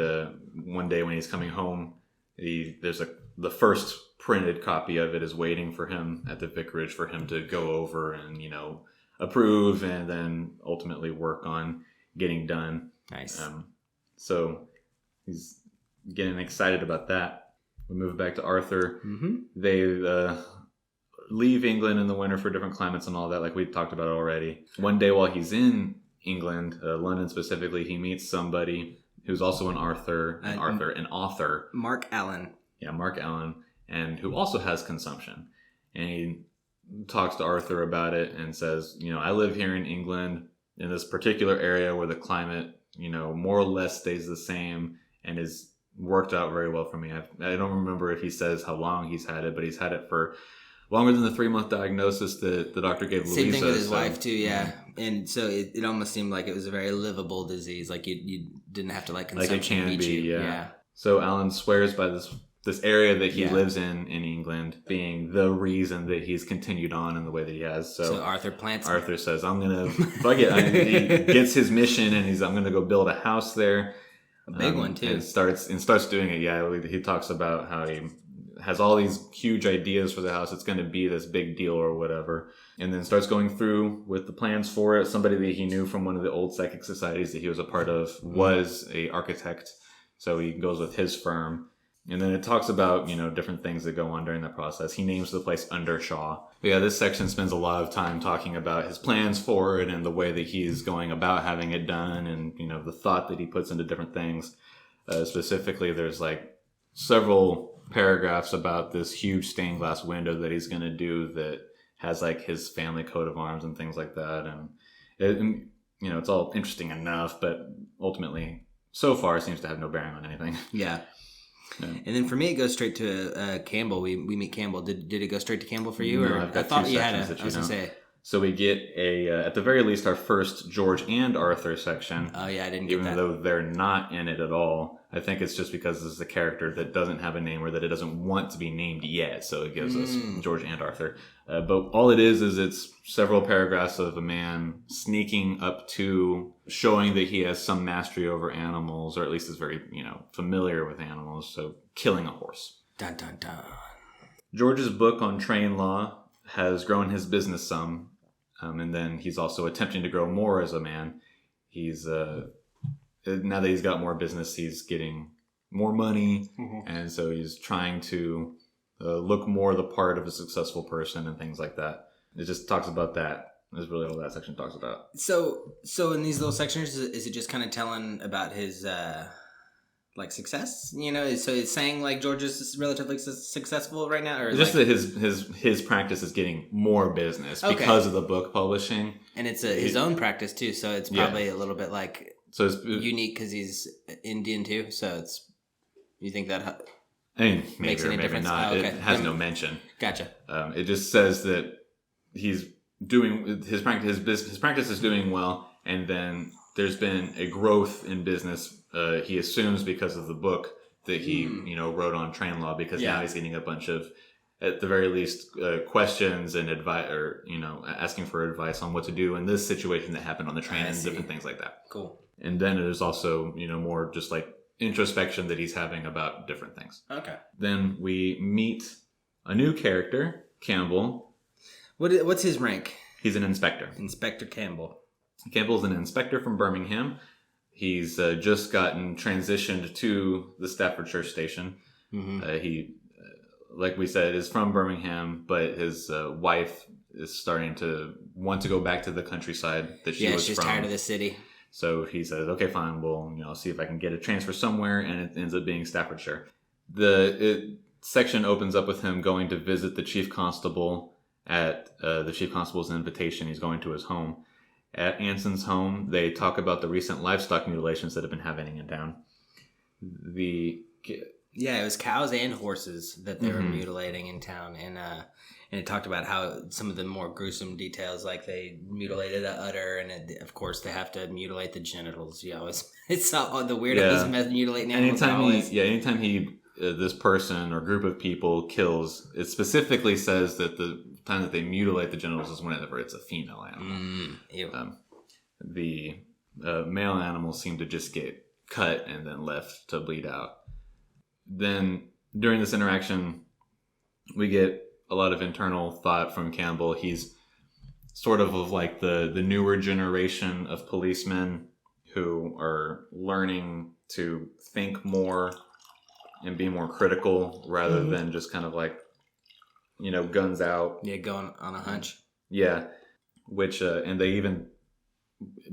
one day when he's coming home, the first printed copy of it is waiting for him at the vicarage for him to go over and approve, and then ultimately work on getting done.
Nice.
So he's getting excited about that. We move back to Arthur. They leave England in the winter for different climates and all that, like we talked about already. One day while he's in England, London specifically, he meets somebody who's also an author.
Mark Allen.
Yeah, Mark Allen, and who also has consumption. And he talks to Arthur about it and says, I live here in England in this particular area where the climate, more or less stays the same and is worked out very well for me. I don't remember if he says how long he's had it, but he's had it for longer than the 3-month diagnosis that the doctor gave Louisa.
Same thing with his wife too, yeah. And so it almost seemed like it was a very livable disease. Like you didn't have to like consumption
like it can
beat
be,
you.
yeah. So Alan swears by this area that he lives in England being the reason that he's continued on in the way that he has. So
Arthur plants.
Arthur says, "I'm gonna fuck it." He gets his mission, and I'm gonna go build a house there,
a big one too.
And starts doing it. Yeah, he talks about how he has all these huge ideas for the house. It's going to be this big deal or whatever. And then starts going through with the plans for it. Somebody that he knew from one of the old psychic societies that he was a part of was a architect. So he goes with his firm. And then it talks about, different things that go on during that process. He names the place Undershaw. But yeah, this section spends a lot of time talking about his plans for it and the way that he's going about having it done and, the thought that he puts into different things. Specifically, there's like several paragraphs about this huge stained glass window that he's going to do that has like his family coat of arms and things like that. And it's all interesting enough, but ultimately, so far, seems to have no bearing on anything.
Yeah. Yeah. And then for me, it goes straight to Campbell. We meet Campbell. Did it go straight to Campbell for you?
No,
or
I've got
I thought
two
you had
sections
I was going to say.
So we get at the very least, our first George and Arthur section.
Oh yeah, I didn't get that.
Even though they're not in it at all. I think it's just because this is a character that doesn't have a name or that it doesn't want to be named yet. So it gives us George and Arthur. But all it is it's several paragraphs of a man sneaking up to showing that he has some mastery over animals, or at least is very, familiar with animals. So killing a horse.
Dun, dun, dun.
George's book on train law has grown his business some. And then he's also attempting to grow more as a man. He's now that he's got more business, he's getting more money, and so he's trying to look more the part of a successful person and things like that. It just talks about that. Is really all that section talks about.
So in these little sections, is it just kind of telling about his success? So it's saying like George is relatively successful right now, or
just that his practice is getting more business because of the book publishing,
and it's his own practice too. So it's probably a little bit it's unique because he's Indian too. So it's you think that
maybe
makes any difference?
Not.
Oh, okay.
It has no mention.
Gotcha.
It just says that he's doing his practice. His practice is doing well, and then there's been a growth in business. He assumes because of the book that he, wrote on train law, because now he's getting a bunch of, at the very least, questions and advice, or, asking for advice on what to do in this situation that happened on the train and different things like that.
Cool.
And then there's also, more just like introspection that he's having about different things.
Okay.
Then we meet a new character, Campbell.
What's his rank?
He's an inspector.
Inspector Campbell.
Campbell's an inspector from Birmingham. He's just gotten transitioned to the Staffordshire station. Mm-hmm. He, like we said, is from Birmingham, but his wife is starting to want to go back to the countryside that she was from.
Yeah, she's tired of the city.
So he says, okay, fine, we'll see if I can get a transfer somewhere, and it ends up being Staffordshire. The section opens up with him going to visit the chief constable at the chief constable's invitation. He's going to his home. At Anson's home, they talk about the recent livestock mutilations that have been happening in town.
It was cows and horses that they were mutilating in town, and it talked about how some of the more gruesome details, like they mutilated a udder, and of course they have to mutilate the genitals. It's all the weirdos mutilating animals.
Anytime he this person or group of people kills, it specifically says that the time that they mutilate the genitals is whenever it's a female animal. The male animals seem to just get cut and then left to bleed out. Then during this interaction, we get a lot of internal thought from Campbell. He's sort of like the newer generation of policemen who are learning to think more and be more critical rather than just kind of like, guns out.
Yeah, going on a hunch.
Yeah, which, and they even,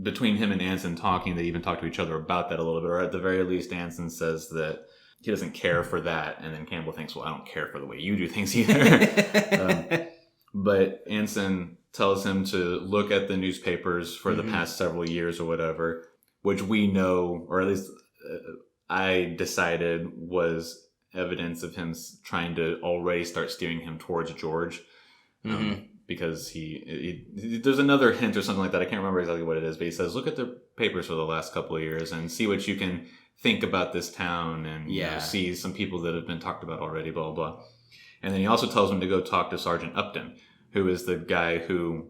between him and Anson talking, they even talk to each other about that a little bit, or at the very least, Anson says that he doesn't care for that, and then Campbell thinks, well, I don't care for the way you do things either. But Anson tells him to look at the newspapers for the past several years or whatever, which we know, or at least I decided was evidence of him trying to already start steering him towards George. Because he there's another hint or something like that. I can't remember exactly what it is, but he says, look at the papers for the last couple of years and see what you can think about this town and see some people that have been talked about already, blah, blah, blah. And then he also tells him to go talk to Sergeant Upton, who is the guy who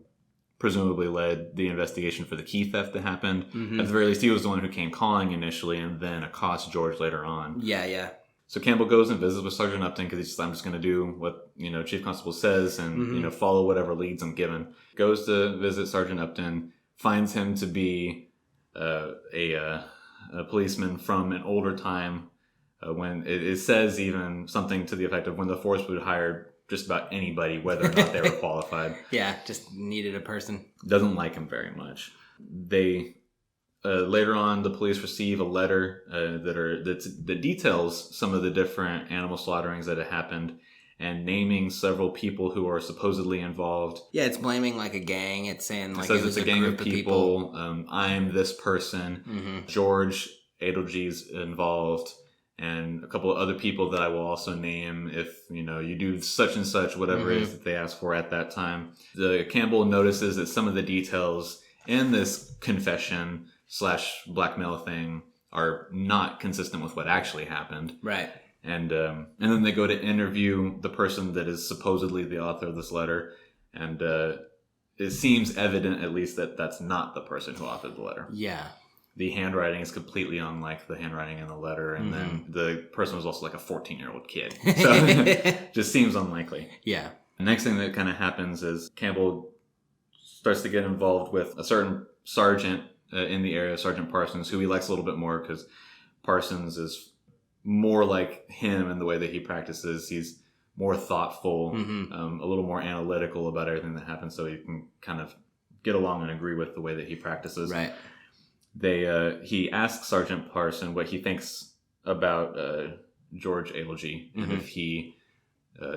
presumably led the investigation for the key theft that happened. At the very least, he was the one who came calling initially and then accosts George later on. Yeah. So Campbell goes and visits with Sergeant Upton because he's just, I'm just going to do what, Chief Constable says and, follow whatever leads I'm given. Goes to visit Sergeant Upton, finds him to be a policeman from an older time when it says even something to the effect of when the force would hire just about anybody, whether or not they were qualified.
Yeah, just needed a person.
Doesn't like him very much. They later on, the police receive a letter that details some of the different animal slaughterings that had happened, and naming several people who are supposedly involved.
Yeah, it's blaming like a gang. It's saying like
it says
it was
it's a gang of people. I'm this person.
Mm-hmm.
George Ep2's involved, and a couple of other people that I will also name if you do such and such, whatever it is that they ask for at that time. The Campbell notices that some of the details in this confession / blackmail thing are not consistent with what actually happened.
Right.
And then they go to interview the person that is supposedly the author of this letter, and it seems evident, at least, that that's not the person who authored the letter.
Yeah.
The handwriting is completely unlike the handwriting in the letter, and then the person was also like a 14-year-old kid. So it just seems unlikely.
Yeah.
The next thing that kind of happens is Campbell starts to get involved with a certain sergeant in the area, Sergeant Parsons, who he likes a little bit more because Parsons is more like him in the way that he practices. He's more thoughtful, a little more analytical about everything that happens, so he can kind of get along and agree with the way that he practices.
Right.
He asks Sergeant Parson what he thinks about George Ep2, and if he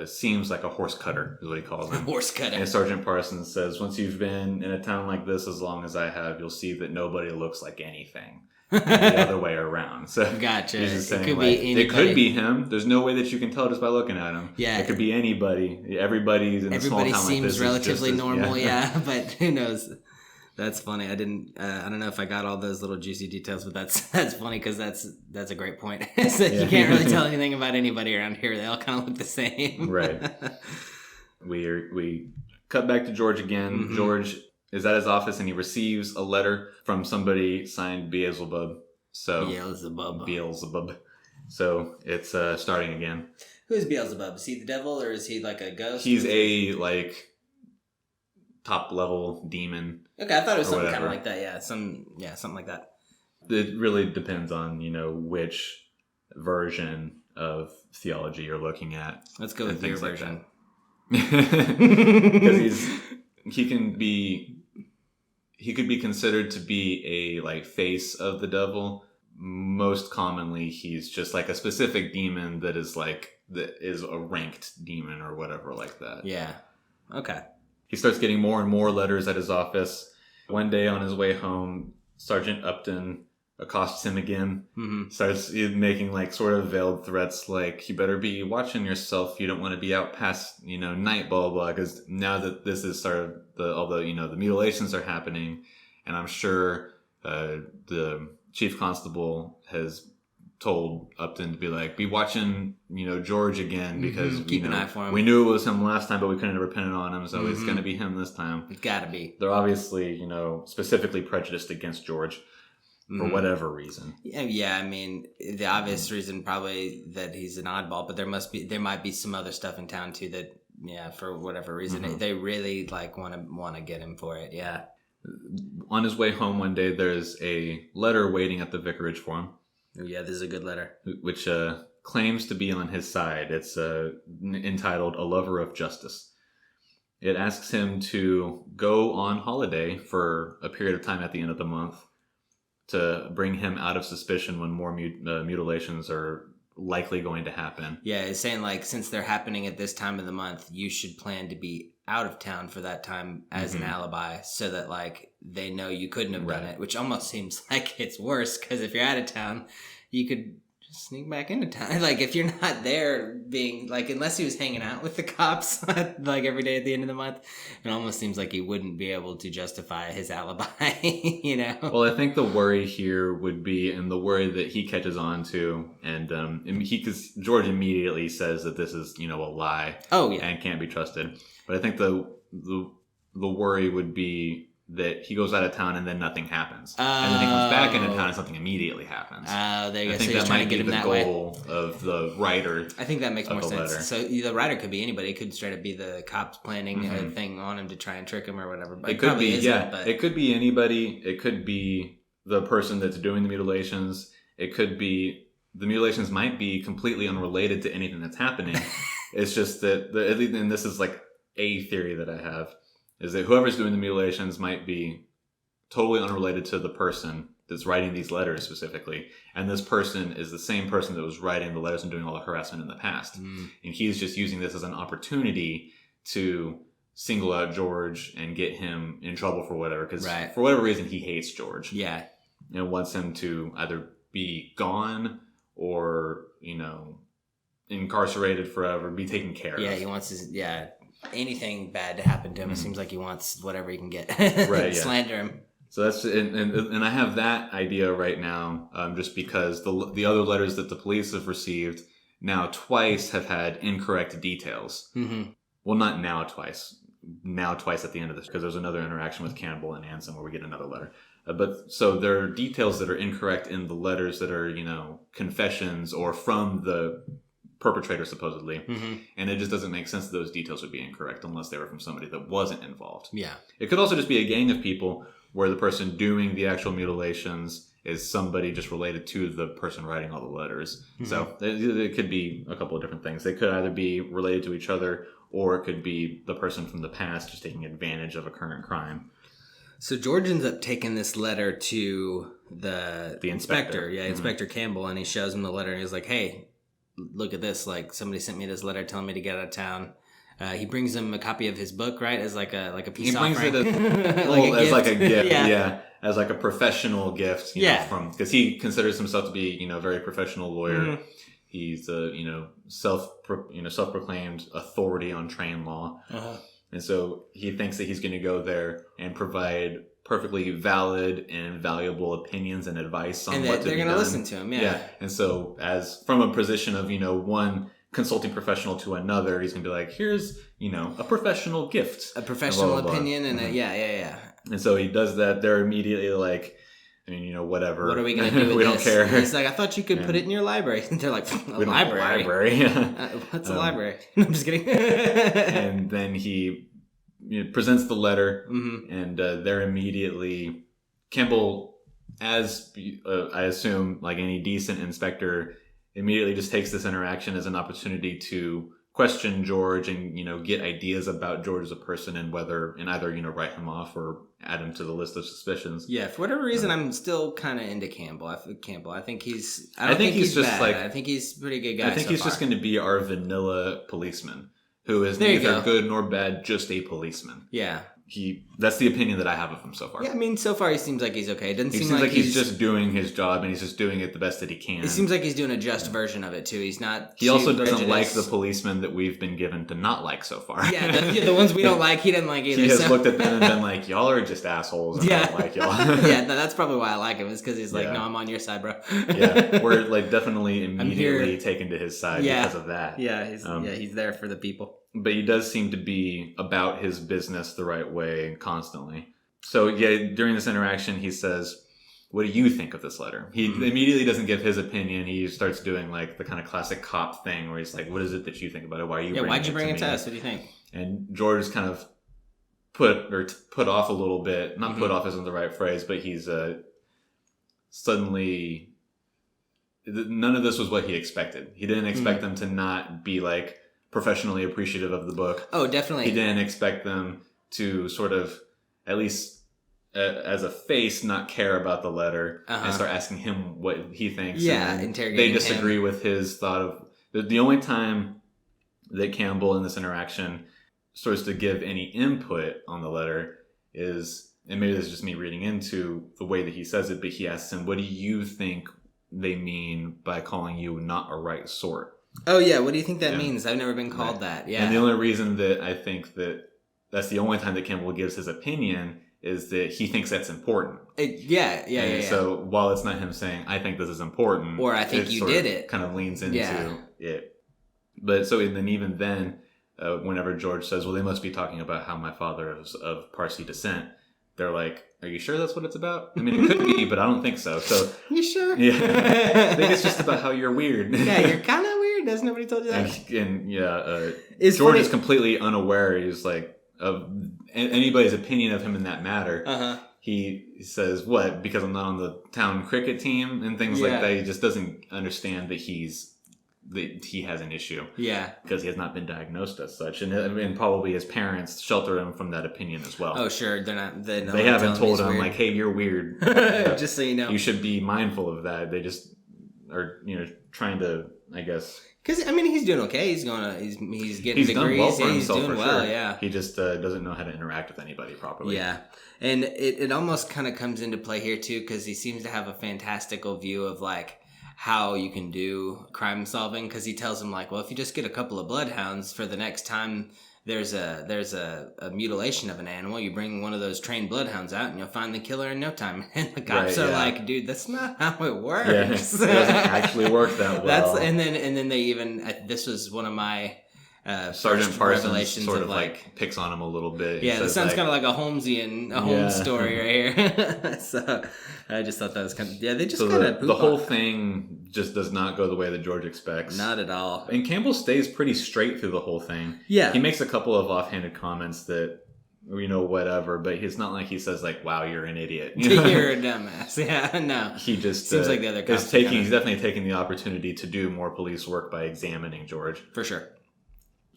seems like a horse cutter, is what he calls him.
Horse cutter.
And Sergeant Parsons says, once you've been in a town like this as long as I have, you'll see that nobody looks like anything. And the other way around. So
gotcha.
He's just saying,
it could be anybody.
It could be him. There's no way that you can tell just by looking at him.
Yeah.
It could be anybody. Everybody in a small town like this
seems relatively normal,
yeah.
But who knows? That's funny. I don't know if I got all those little juicy details, but that's funny because that's a great point. So you can't really tell anything about anybody around here. They all kind of look the same.
Right. We cut back to George again. George is at his office and he receives a letter from somebody signed Beelzebub. So Beelzebub. So it's starting again.
Who's Beelzebub? Is he the devil or is he like a ghost?
He's a top level demon.
Okay, I thought it was something kind of like that. Yeah, something like that.
It really depends on which version of theology you're looking at.
Let's go with your version.
Because he could be considered to be a face of the devil. Most commonly, he's just like a specific demon that is a ranked demon or whatever like that.
Yeah. Okay.
He starts getting more and more letters at his office. One day on his way home, Sergeant Upton accosts him again. Starts making sort of veiled threats like, you better be watching yourself. You don't want to be out past, night, blah, blah, blah. Because now that this is sort of the mutilations are happening, and I'm sure the chief constable has told Upton to be watching, George again because
keep an eye for him.
We knew it was him last time, but we couldn't ever pin it on him, so it's going to be him this time.
It's got to be.
They're obviously, specifically prejudiced against George for whatever reason.
Yeah, I mean, the obvious reason probably that he's an oddball, but there might be some other stuff in town too that, for whatever reason, they really want to get him for it. Yeah.
On his way home one day, there's a letter waiting at the vicarage for him.
Yeah, this is a good letter. Which
claims to be on his side. It's entitled A Lover of Justice. It asks him to go on holiday for a period of time at the end of the month to bring him out of suspicion when more mutilations are likely going to happen.
Yeah, it's saying since they're happening at this time of the month, you should plan to be out of town for that time as an alibi so that they know you couldn't have done it, which almost seems like it's worse because if you're out of town, you could just sneak back into town. If you're not there being unless he was hanging out with the cops every day at the end of the month, it almost seems like he wouldn't be able to justify his alibi, Well,
I think the worry here would be, and the worry that he catches on to, and because George immediately says that this is, a lie.
Oh, yeah.
And can't be trusted. But I think the worry would be that he goes out of town and then nothing happens. And then he comes back into town and something immediately happens.
There you go.
I think
so
that might be the goal of the writer.
I think that makes more sense. Letter. So the writer could be anybody. It could straight up be the cops planning a thing on him to try and trick him or whatever. But
it could be,
but
it could be anybody. It could be the person that's doing the mutilations. It could be the mutilations might be completely unrelated to anything that's happening. It's just that, and this is like a theory that I have, is that whoever's doing the mutilations might be totally unrelated to the person that's writing these letters specifically. And this person is the same person that was writing the letters and doing all the harassment in the past. And he's just using this as an opportunity to single out George and get him in trouble for whatever. Because for whatever reason, he hates George.
Yeah.
And wants him to either be gone or, you know, incarcerated forever, be taken care of.
Yeah, he wants his, anything bad to happen to him. It seems like he wants whatever he can get. Slander him.
So that's, and I have that idea right now, just because the other letters that the police have received now twice have had incorrect details. Well, not now twice. Now twice at the end of this, because there's another interaction with Campbell and Anson where we get another letter. But so there are details that are incorrect in the letters that are, you know, confessions or from the perpetrator supposedly. And it just doesn't make sense that those details would be incorrect unless they were from somebody that wasn't involved. Yeah. It could also just be a gang of people where the person doing the actual mutilations is somebody just related to the person writing all the letters. So it could be a couple of different things. They could either be related to each other, or it could be the person from the past just taking advantage of a current crime.
So George ends up taking this letter to the inspector. Inspector Campbell, and he shows him the letter, and he's like, hey, look at this. Like, somebody sent me this letter telling me to get out of town. He brings him a copy of his book, right? As like a peace offering. He brings it
as like a gift, as like a professional gift, you know, because he considers himself to be, you know, a very professional lawyer. He's a, you know, self-proclaimed authority on train law. And so he thinks that he's going to go there and provide perfectly valid and valuable opinions and advice on what to be done. And they're going to
listen to him,
And so as from a position of, you know, one consulting professional to another, he's going to be like, here's, you know, a professional gift.
A professional blah, blah, blah. Opinion and
And so he does that. They're immediately like, I mean, you know, whatever.
What are we going to do with
we
this?
don't care.
He's like, I thought you could put it in your library. And they're like, a library? What's a library? No, I'm just kidding.
And then he presents the letter, and they're immediately, Campbell, as I assume, like any decent inspector, immediately just takes this interaction as an opportunity to question George and, you know, get ideas about George as a person and either, you know, write him off or add him to the list of suspicions.
Yeah, for whatever reason, I'm still kind of into Campbell. I think he's...
I think he's just
bad.
like...
I think he's a pretty good guy.
I think he's just going to be our vanilla policeman who is neither good nor bad, just a policeman.
Yeah.
That's the opinion that I have of him so far.
Yeah, I mean, so far he seems like he's okay. It doesn't seem
like he's just doing his job, and he's just doing it the best that he can.
It seems like he's doing a just version of it too. He's not.
He also doesn't like the policemen that we've been given to not like so far.
Yeah, the ones we don't like, he doesn't like either.
He has looked at them and been like, "Y'all are just assholes." And I don't like y'all.
Yeah, no, that's probably why I like him. Is because he's like, "No, I'm on your side, bro."
Yeah, we're like definitely immediately taken to his side because of that.
Yeah, he's there for the people.
But he does seem to be about his business the right way constantly. So during this interaction, he says, "What do you think of this letter?" He immediately doesn't give his opinion. He starts doing like the kind of classic cop thing where he's like, "What is it that you think about it? Why are you?
Why'd you bring it to us? What do you think?"
And George is kind of put off a little bit. Not put off isn't the right phrase, but he's suddenly. None of this was what he expected. He didn't expect them to not be like professionally appreciative of the book.
Oh, definitely.
He didn't expect them to sort of, at least as a face, not care about the letter and start asking him what he thinks.
Yeah, interrogating
they disagree with his thought of... The only time that Campbell in this interaction starts to give any input on the letter is, and maybe this is just me reading into the way that he says it, but he asks him, what do you think they mean by calling you not a right sort?
Oh, yeah. What do you think that means? I've never been called that. Yeah.
And the only reason that I think that's the only time that Campbell gives his opinion is that he thinks that's important. So while it's not him saying, I think this is important.
Or I think you did it.
Kind of leans into it. But so then even then, whenever George says, well, they must be talking about how my father is of Parsi descent, they're like, are you sure that's what it's about? I mean, it could be, but I don't think so. So
you sure?
Yeah. I think it's just about how you're weird.
Yeah, you're kind of weird. Has nobody told you that?
George funny. Is completely unaware. He's like, of anybody's opinion of him in that matter. he says, what, because I'm not on the town cricket team and things like that. He just doesn't understand that he has an issue.
Yeah.
Because he has not been diagnosed as such. And probably his parents shelter him from that opinion as well.
Oh, sure. They
haven't told him, like, hey, you're weird.
Just so you know.
You should be mindful of that. They just are, trying to, I guess.
Because, I mean, he's doing okay. He's getting degrees.
Done well for himself,
he's doing
for
well,
sure.
yeah.
He just doesn't know how to interact with anybody properly.
Yeah. And it almost kind of comes into play here, too, because he seems to have a fantastical view of, like, how you can do crime solving. Because he tells him, like, well, if you just get a couple of bloodhounds for the next time there's a mutilation of an animal, you bring one of those trained bloodhounds out and you'll find the killer in no time. And the cops are like, dude, that's not how it works.
Yeah, it doesn't actually work that well.
And then they even, this was one of my
Sergeant Parsons sort of
like
picks on him a little bit.
Yeah, this sounds kind of like a Holmesian Holmes story right here. So I just thought that was kind of they just kind of
the whole thing just does not go the way that George expects.
Not at all.
And Campbell stays pretty straight through the whole thing.
Yeah,
he makes a couple of offhanded comments that whatever, but it's not like he says like, "Wow, you're an idiot."
You're a dumbass. Yeah, no.
He just
seems like the other cops
he's definitely taking the opportunity to do more police work by examining George.
For sure.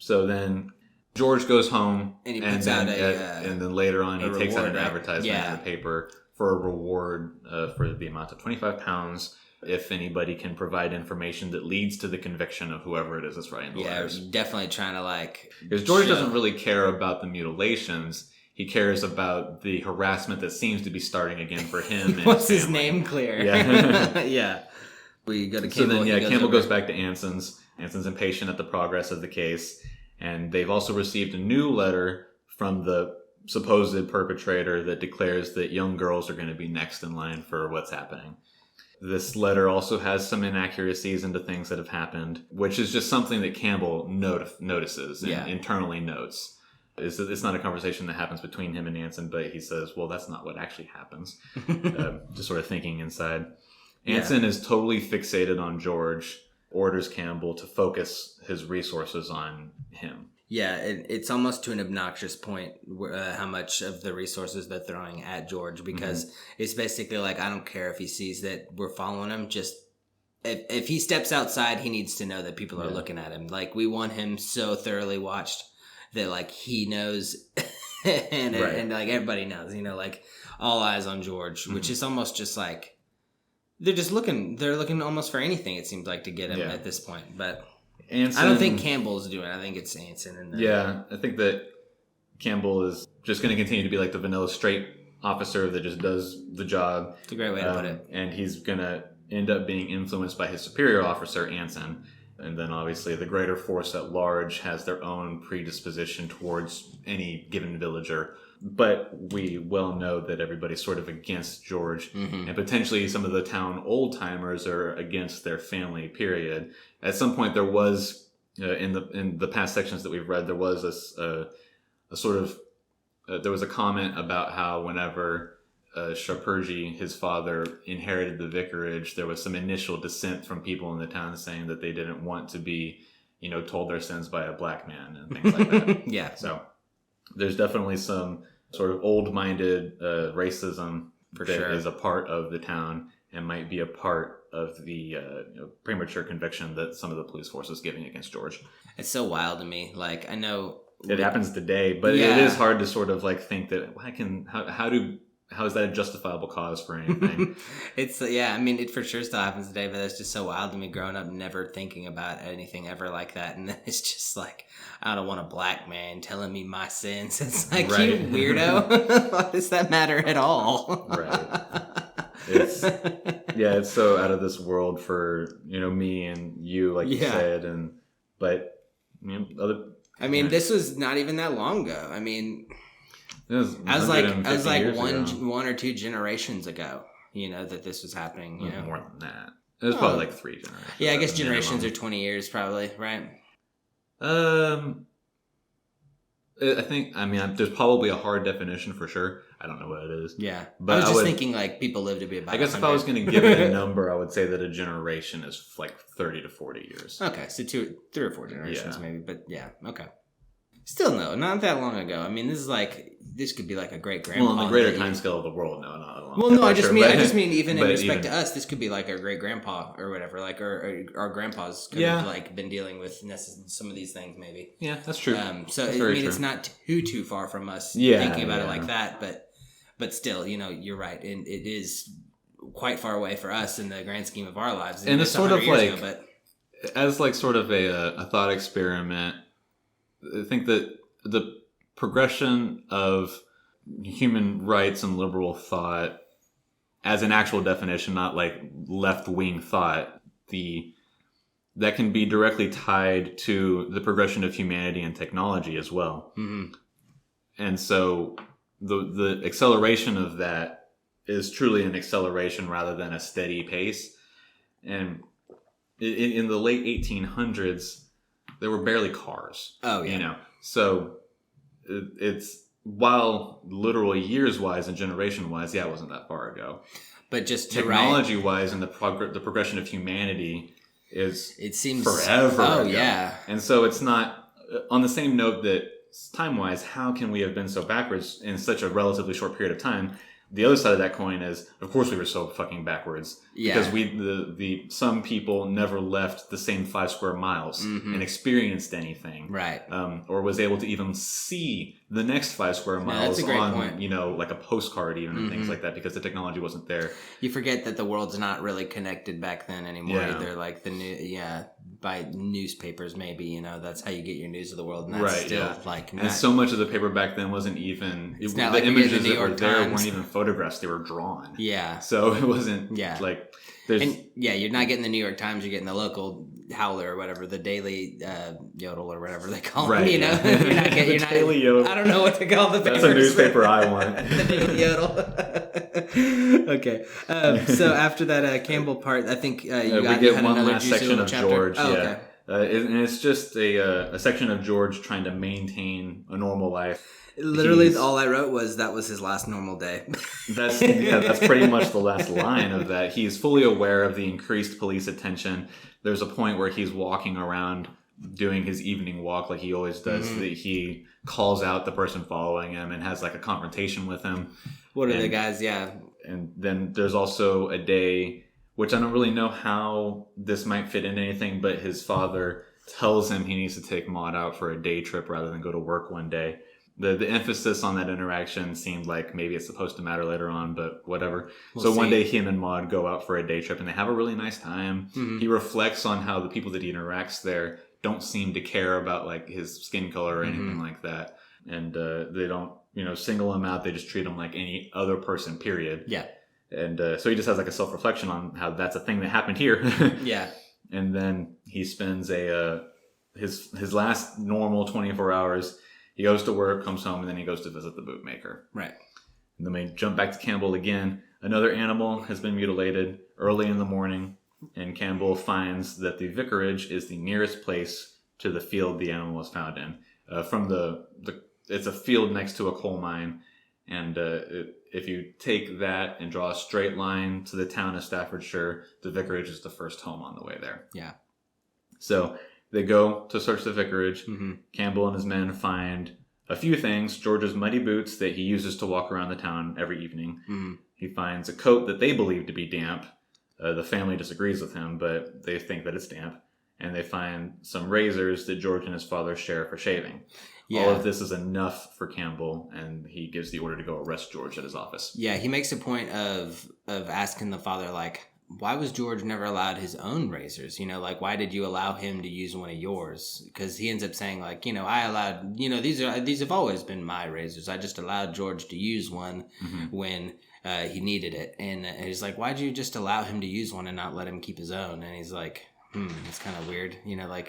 So then George goes home,
and he puts out
and then later on he takes out an advertisement in the paper for a reward for the amount of £25 if anybody can provide information that leads to the conviction of whoever it is that's writing the letters.
Definitely trying to
because George doesn't really care about the mutilations. He cares about the harassment that seems to be starting again for him. And
wants his name clear.
Yeah.
Yeah. We go to Campbell.
So then, Campbell goes back to Anson's. Anson's impatient at the progress of the case. And they've also received a new letter from the supposed perpetrator that declares that young girls are going to be next in line for what's happening. This letter also has some inaccuracies into things that have happened, which is just something that Campbell notices and internally notes. It's not a conversation that happens between him and Anson, but he says, well, that's not what actually happens. Just sort of thinking inside. Anson is totally fixated on George, orders Campbell to focus his resources on him.
Yeah, it's almost to an obnoxious point how much of the resources they're throwing at George, because it's basically like, I don't care if he sees that we're following him, just if he steps outside, he needs to know that people are looking at him. Like, we want him so thoroughly watched that, like, he knows and like everybody knows, like all eyes on George, which is almost just like they're looking almost for anything, it seems like, to get him at this point. But Anson, I don't think Campbell's doing it. I think it's Anson.
I think that Campbell is just going to continue to be like the vanilla straight officer that just does the job.
It's a great way to put it.
And he's going to end up being influenced by his superior officer, Anson. And then obviously the greater force at large has their own predisposition towards any given villager. But we well know that everybody's sort of against George, and potentially some of the town old-timers are against their family, period. At some point there was, in the past sections that we've read, there was a sort of, there was a comment about how whenever Shaperji, his father, inherited the vicarage, there was some initial dissent from people in the town saying that they didn't want to be, told their sins by a black man and things like that.
Yeah.
So there's definitely some sort of old-minded racism that is a part of the town and might be a part of the premature conviction that some of the police force is giving against George.
It's so wild to me. Like, I know
it happens today, but it is hard to sort of like think that how is that a justifiable cause for anything?
It for sure still happens today, but that's just so wild to me growing up, never thinking about anything ever like that. And then it's just like, I don't want a black man telling me my sins. It's like, you weirdo. Why does that matter at all?
Right. It's so out of this world for, me and you, like you said.
This was not even that long ago. I mean, I was like one or two generations ago, that this was happening.
More than that. It was probably like 3 generations.
Yeah, I guess generations are 20 years, probably, right?
I think. There's probably a hard definition for sure. I don't know what it is.
Yeah, but I was thinking like people live to be about.
I guess 100. If I was going to give it a number, I would say that a generation is like 30 to 40 years.
Okay, so 3 or 4 generations maybe, but okay. Still no, not that long ago. This this could be like a great grandpa.
Well, in the greater time scale of the world, no, not alone.
Well, no, I just mean even in respect
even,
to us, this could be like our great grandpa or whatever. Like our grandpas could have like been dealing with some of these things, maybe.
Yeah, that's true.
So
that's
true.
It's
not too far from us thinking about it like that, but still, you're right, and it is quite far away for us in the grand scheme of our lives.
And it's sort of like as like sort of a thought experiment. I think that the progression of human rights and liberal thought as an actual definition, not like left-wing thought, that can be directly tied to the progression of humanity and technology as well. Mm-hmm. And so the acceleration of that is truly an acceleration rather than a steady pace. And in the late 1800s, there were barely cars.
Oh, yeah.
So it's, while literally years-wise and generation-wise, it wasn't that far ago.
But just
technology-wise and the progression of humanity
it seems
forever
ago.
Yeah. And so it's not, on the same note that time-wise, how can we have been so backwards in such a relatively short period of time? The other side of that coin is, of course, we were so fucking backwards because some people never left the same 5 square miles and experienced anything,
right?
Or was able to even see the next 5 square miles
that's a great
on,
point.
Like a postcard, even and things like that, because the technology wasn't there.
You forget that the world's not really connected back then anymore.
Yeah.
They're like by newspapers, maybe, that's how you get your news of the world. And that's
right,
still like,
and so much of the paper back then wasn't even,
it's not
the
like
images
the New
that were
York
there
Times.
weren't even photographs, they were drawn.
Yeah.
So it wasn't like, there's...
And you're not getting the New York Times, you're getting the local Howler or whatever, the Daily Yodel or whatever they call them,
You're not Daily Yodel.
I don't know what to call the papers.
That's a newspaper I want.
The Daily Yodel. Okay. So after that Campbell part, I think you
get one last section of
chapter.
George.
Oh, okay.
And it's just a section of George trying to maintain a normal life.
Literally, all I wrote was that was his last normal day.
That's pretty much the last line of that. He's fully aware of the increased police attention. There's a point where he's walking around doing his evening walk like he always does. Mm-hmm. That he calls out the person following him and has like a confrontation with him.
What are the guys? Yeah.
And then there's also a day, which I don't really know how this might fit into anything, but his father tells him he needs to take Maud out for a day trip rather than go to work one day. The emphasis on that interaction seemed like maybe it's supposed to matter later on, but whatever. We'll see. One day him and Maud go out for a day trip and they have a really nice time. Mm-hmm. He reflects on how the people that he interacts there don't seem to care about like his skin color or anything like that. And they don't, single him out. They just treat him like any other person, period.
Yeah.
And so he just has like a self-reflection on how that's a thing that happened here.
Yeah. And
then he spends his last normal 24 hours. He goes to work, comes home, and then he goes to visit the bootmaker.
Right.
And then we jump back to Campbell again. Another animal has been mutilated early in the morning, and Campbell finds that the vicarage is the nearest place to the field the animal was found in. It's a field next to a coal mine, and if you take that and draw a straight line to the town of Staffordshire, the vicarage is the first home on the way there.
Yeah.
So they go to search the vicarage. Mm-hmm. Campbell and his men find a few things. George's muddy boots that he uses to walk around the town every evening. Mm-hmm. He finds a coat that they believe to be damp. The family disagrees with him, but they think that it's damp. And they find some razors that George and his father share for shaving. Yeah. All of this is enough for Campbell, and he gives the order to go arrest George at his office.
Yeah, he makes a point of asking the father, like, why was George never allowed his own razors? Why did you allow him to use one of yours? Because he ends up saying, like, I allowed, these have always been my razors. I just allowed George to use one when he needed it. And he's like, why'd you just allow him to use one and not let him keep his own? And he's like, it's kind of weird.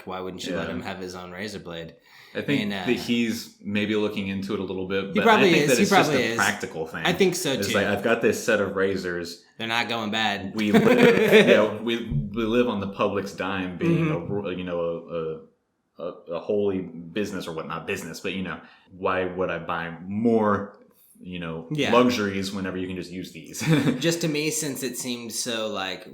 Why wouldn't you let him have his own razor blade?
I think that he's maybe looking into it a little bit, but
I
think that it's just a practical thing.
I think so, too.
It's like, I've got this set of razors.
They're not going bad.
We live, we live on the public's dime, being a holy business, or what, not business, but why would I buy more luxuries whenever you can just use these?
Just to me, since it seemed so like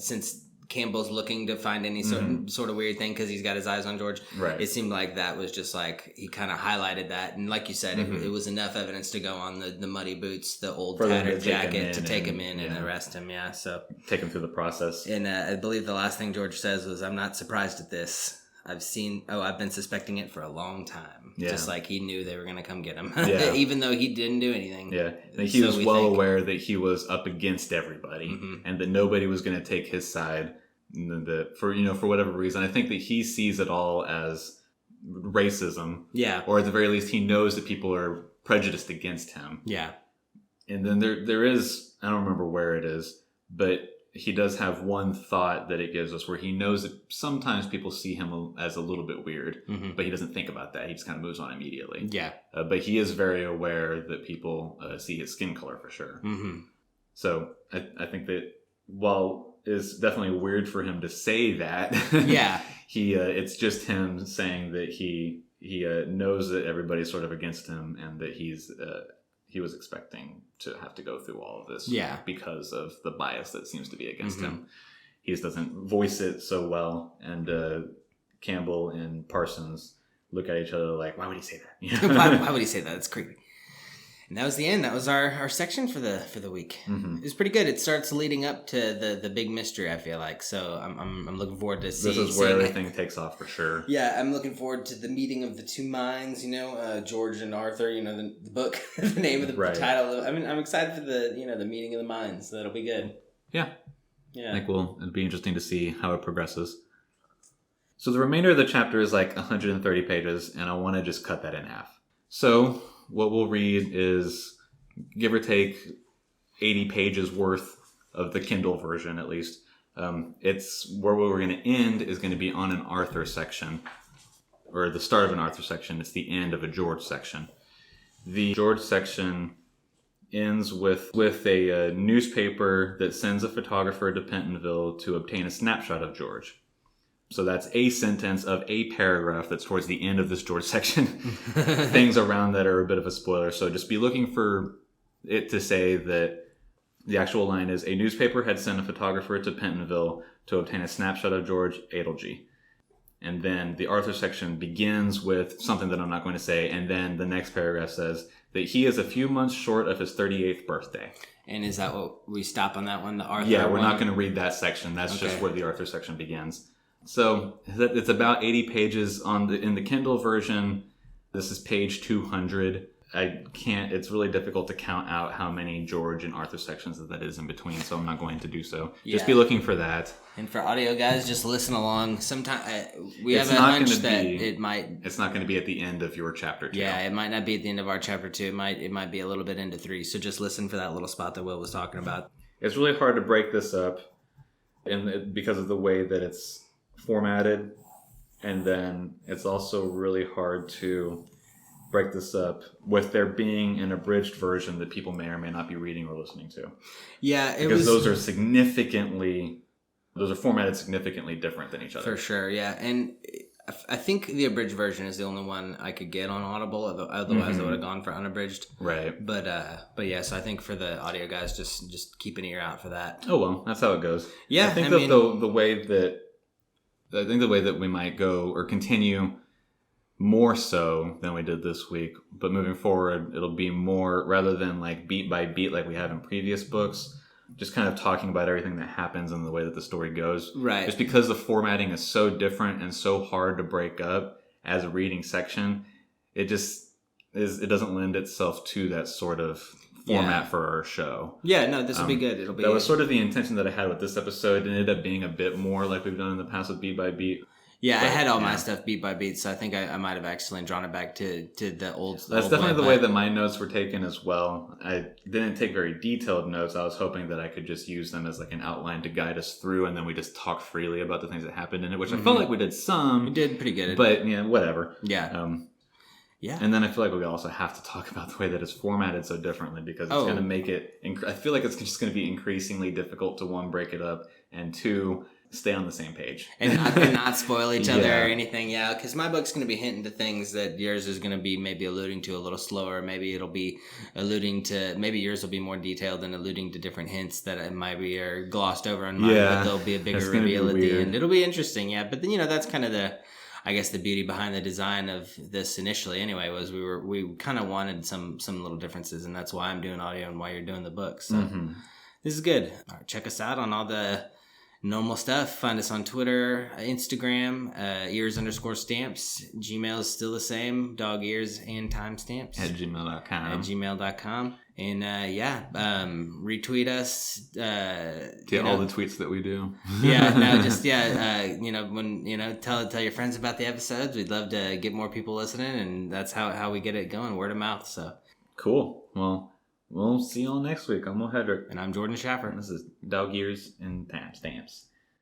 since Campbell's looking to find any sort of weird thing because he's got his eyes on George.
Right.
It seemed like that was just like he kind of highlighted that, and like you said, it was enough evidence to go on the muddy boots, the old tattered jacket to take him in and arrest him. Yeah, so
take him through the process.
And I believe the last thing George says was, "I'm not surprised at this. I've been suspecting it for a long time." Yeah. Just like he knew they were going to come get him, even though he didn't do anything.
Yeah, and he was well aware that he was up against everybody, and that nobody was going to take his side. For whatever reason, I think that he sees it all as racism. Yeah, or at the very least, he knows that people are prejudiced against him. Yeah, and then there is, I don't remember where it is, but he does have one thought that it gives us where he knows that sometimes people see him as a little bit weird, but he doesn't think about that. He just kind of moves on immediately. Yeah. But he is very aware that people see his skin color for sure. So I think that while it's definitely weird for him to say that, it's just him saying that he knows that everybody's sort of against him and that he was expecting to have to go through all of this because of the bias that seems to be against him. He just doesn't voice it so well. And Campbell and Parsons look at each other like, why would he say that?
Why would he say that? It's creepy. And that was the end. That was our section for the week. It was pretty good. It starts leading up to the big mystery, I feel like. So I'm looking forward to seeing.
This is where everything takes off for sure.
Yeah, I'm looking forward to the meeting of the two minds. George and Arthur. The book, the name of the title. I mean, I'm excited for the meeting of the minds. That'll be good.
Yeah. I think it'd be interesting to see how it progresses. So the remainder of the chapter is like 130 pages, and I want to just cut that in half. So what we'll read is, give or take, 80 pages worth of the Kindle version, at least. It's where we're going to end is going to be on an Arthur section, or the start of an Arthur section. It's the end of a George section. The George section ends with a newspaper that sends a photographer to Pentonville to obtain a snapshot of George. So that's a sentence of a paragraph that's towards the end of this George section. Things around that are a bit of a spoiler, so just be looking for it to say that the actual line is, a newspaper had sent a photographer to Pentonville to obtain a snapshot of George Adelgee. And then the Arthur section begins with something that I'm not going to say, and then the next paragraph says that he is a few months short of his 38th birthday.
And is that what we stop on that one, the Arthur
Yeah, we're not going to read that section. That's just where the Arthur section begins. So it's about 80 pages in the Kindle version. This is page 200. It's really difficult to count out how many George and Arthur sections that is in between, so I'm not going to do so. Just be looking for that.
And for audio guys, just listen along. Sometimes we have a hunch that it might...
It's not going to be at the end of your chapter 2.
Yeah, it might not be at the end of our chapter 2. It might be a little bit into 3, so just listen for that little spot that Will was talking about.
It's really hard to break this up because of the way that it's formatted, and then it's also really hard to break this up with there being an abridged version that people may or may not be reading or listening to.
Yeah,
those are formatted significantly different than each other.
For sure, yeah. And I think the abridged version is the only one I could get on Audible. Otherwise, I would have gone for unabridged. Right. But yeah. So I think for the audio guys, just keep an ear out for that.
Oh well, that's how it goes. Yeah. I think the way that we might go or continue more so than we did this week, but moving forward, it'll be more rather than like beat by beat like we have in previous books. Just kind of talking about everything that happens and the way that the story goes. Right. Just because the formatting is so different and so hard to break up as a reading section, it doesn't lend itself to that sort of format for our show.
Yeah, no, this will be good.
That was sort of the intention that I had with this episode. It ended up being a bit more like we've done in the past with beat by beat.
Yeah, I had all my stuff beat by beat, so I think I might have accidentally drawn it back to the old.
That's definitely the way that my notes were taken as well. I didn't take very detailed notes. I was hoping that I could just use them as like an outline to guide us through, and then we just talk freely about the things that happened in it, which I felt like we did some.
We did pretty good.
But yeah, whatever.
Yeah.
Yeah. And then I feel like we also have to talk about the way that it's formatted so differently because it's going to make it... I feel like it's just going to be increasingly difficult to, 1, break it up, and 2, stay on the same page
and not spoil each other
Yeah.
or anything. Yeah, because my book's going to be hinting to things that yours is going to be maybe alluding to a little slower. Maybe it'll be alluding to, maybe yours will be more detailed and alluding to different hints that it might be are glossed over on mine, but there'll be a bigger
It's gonna be
reveal at the
weird.
end. It'll be interesting, yeah. But then, you know, that's kind of I guess the beauty behind the design of this initially anyway was we kind of wanted some little differences, and that's why I'm doing audio and why you're doing the book. So this is good. All right, check us out on all the normal stuff. Find us on Twitter, Instagram, ears_stamps. Gmail is still the same, dog ears and timestamps
at gmail.com.
And retweet us.
Get all the tweets that we do.
Tell your friends about the episodes. We'd love to get more people listening, and that's how we get it going, word of mouth. So
cool. Well, we'll see you all next week. I'm Will Hedrick.
And I'm Jordan Schaffer.
This is Dog Ears and Timestamps.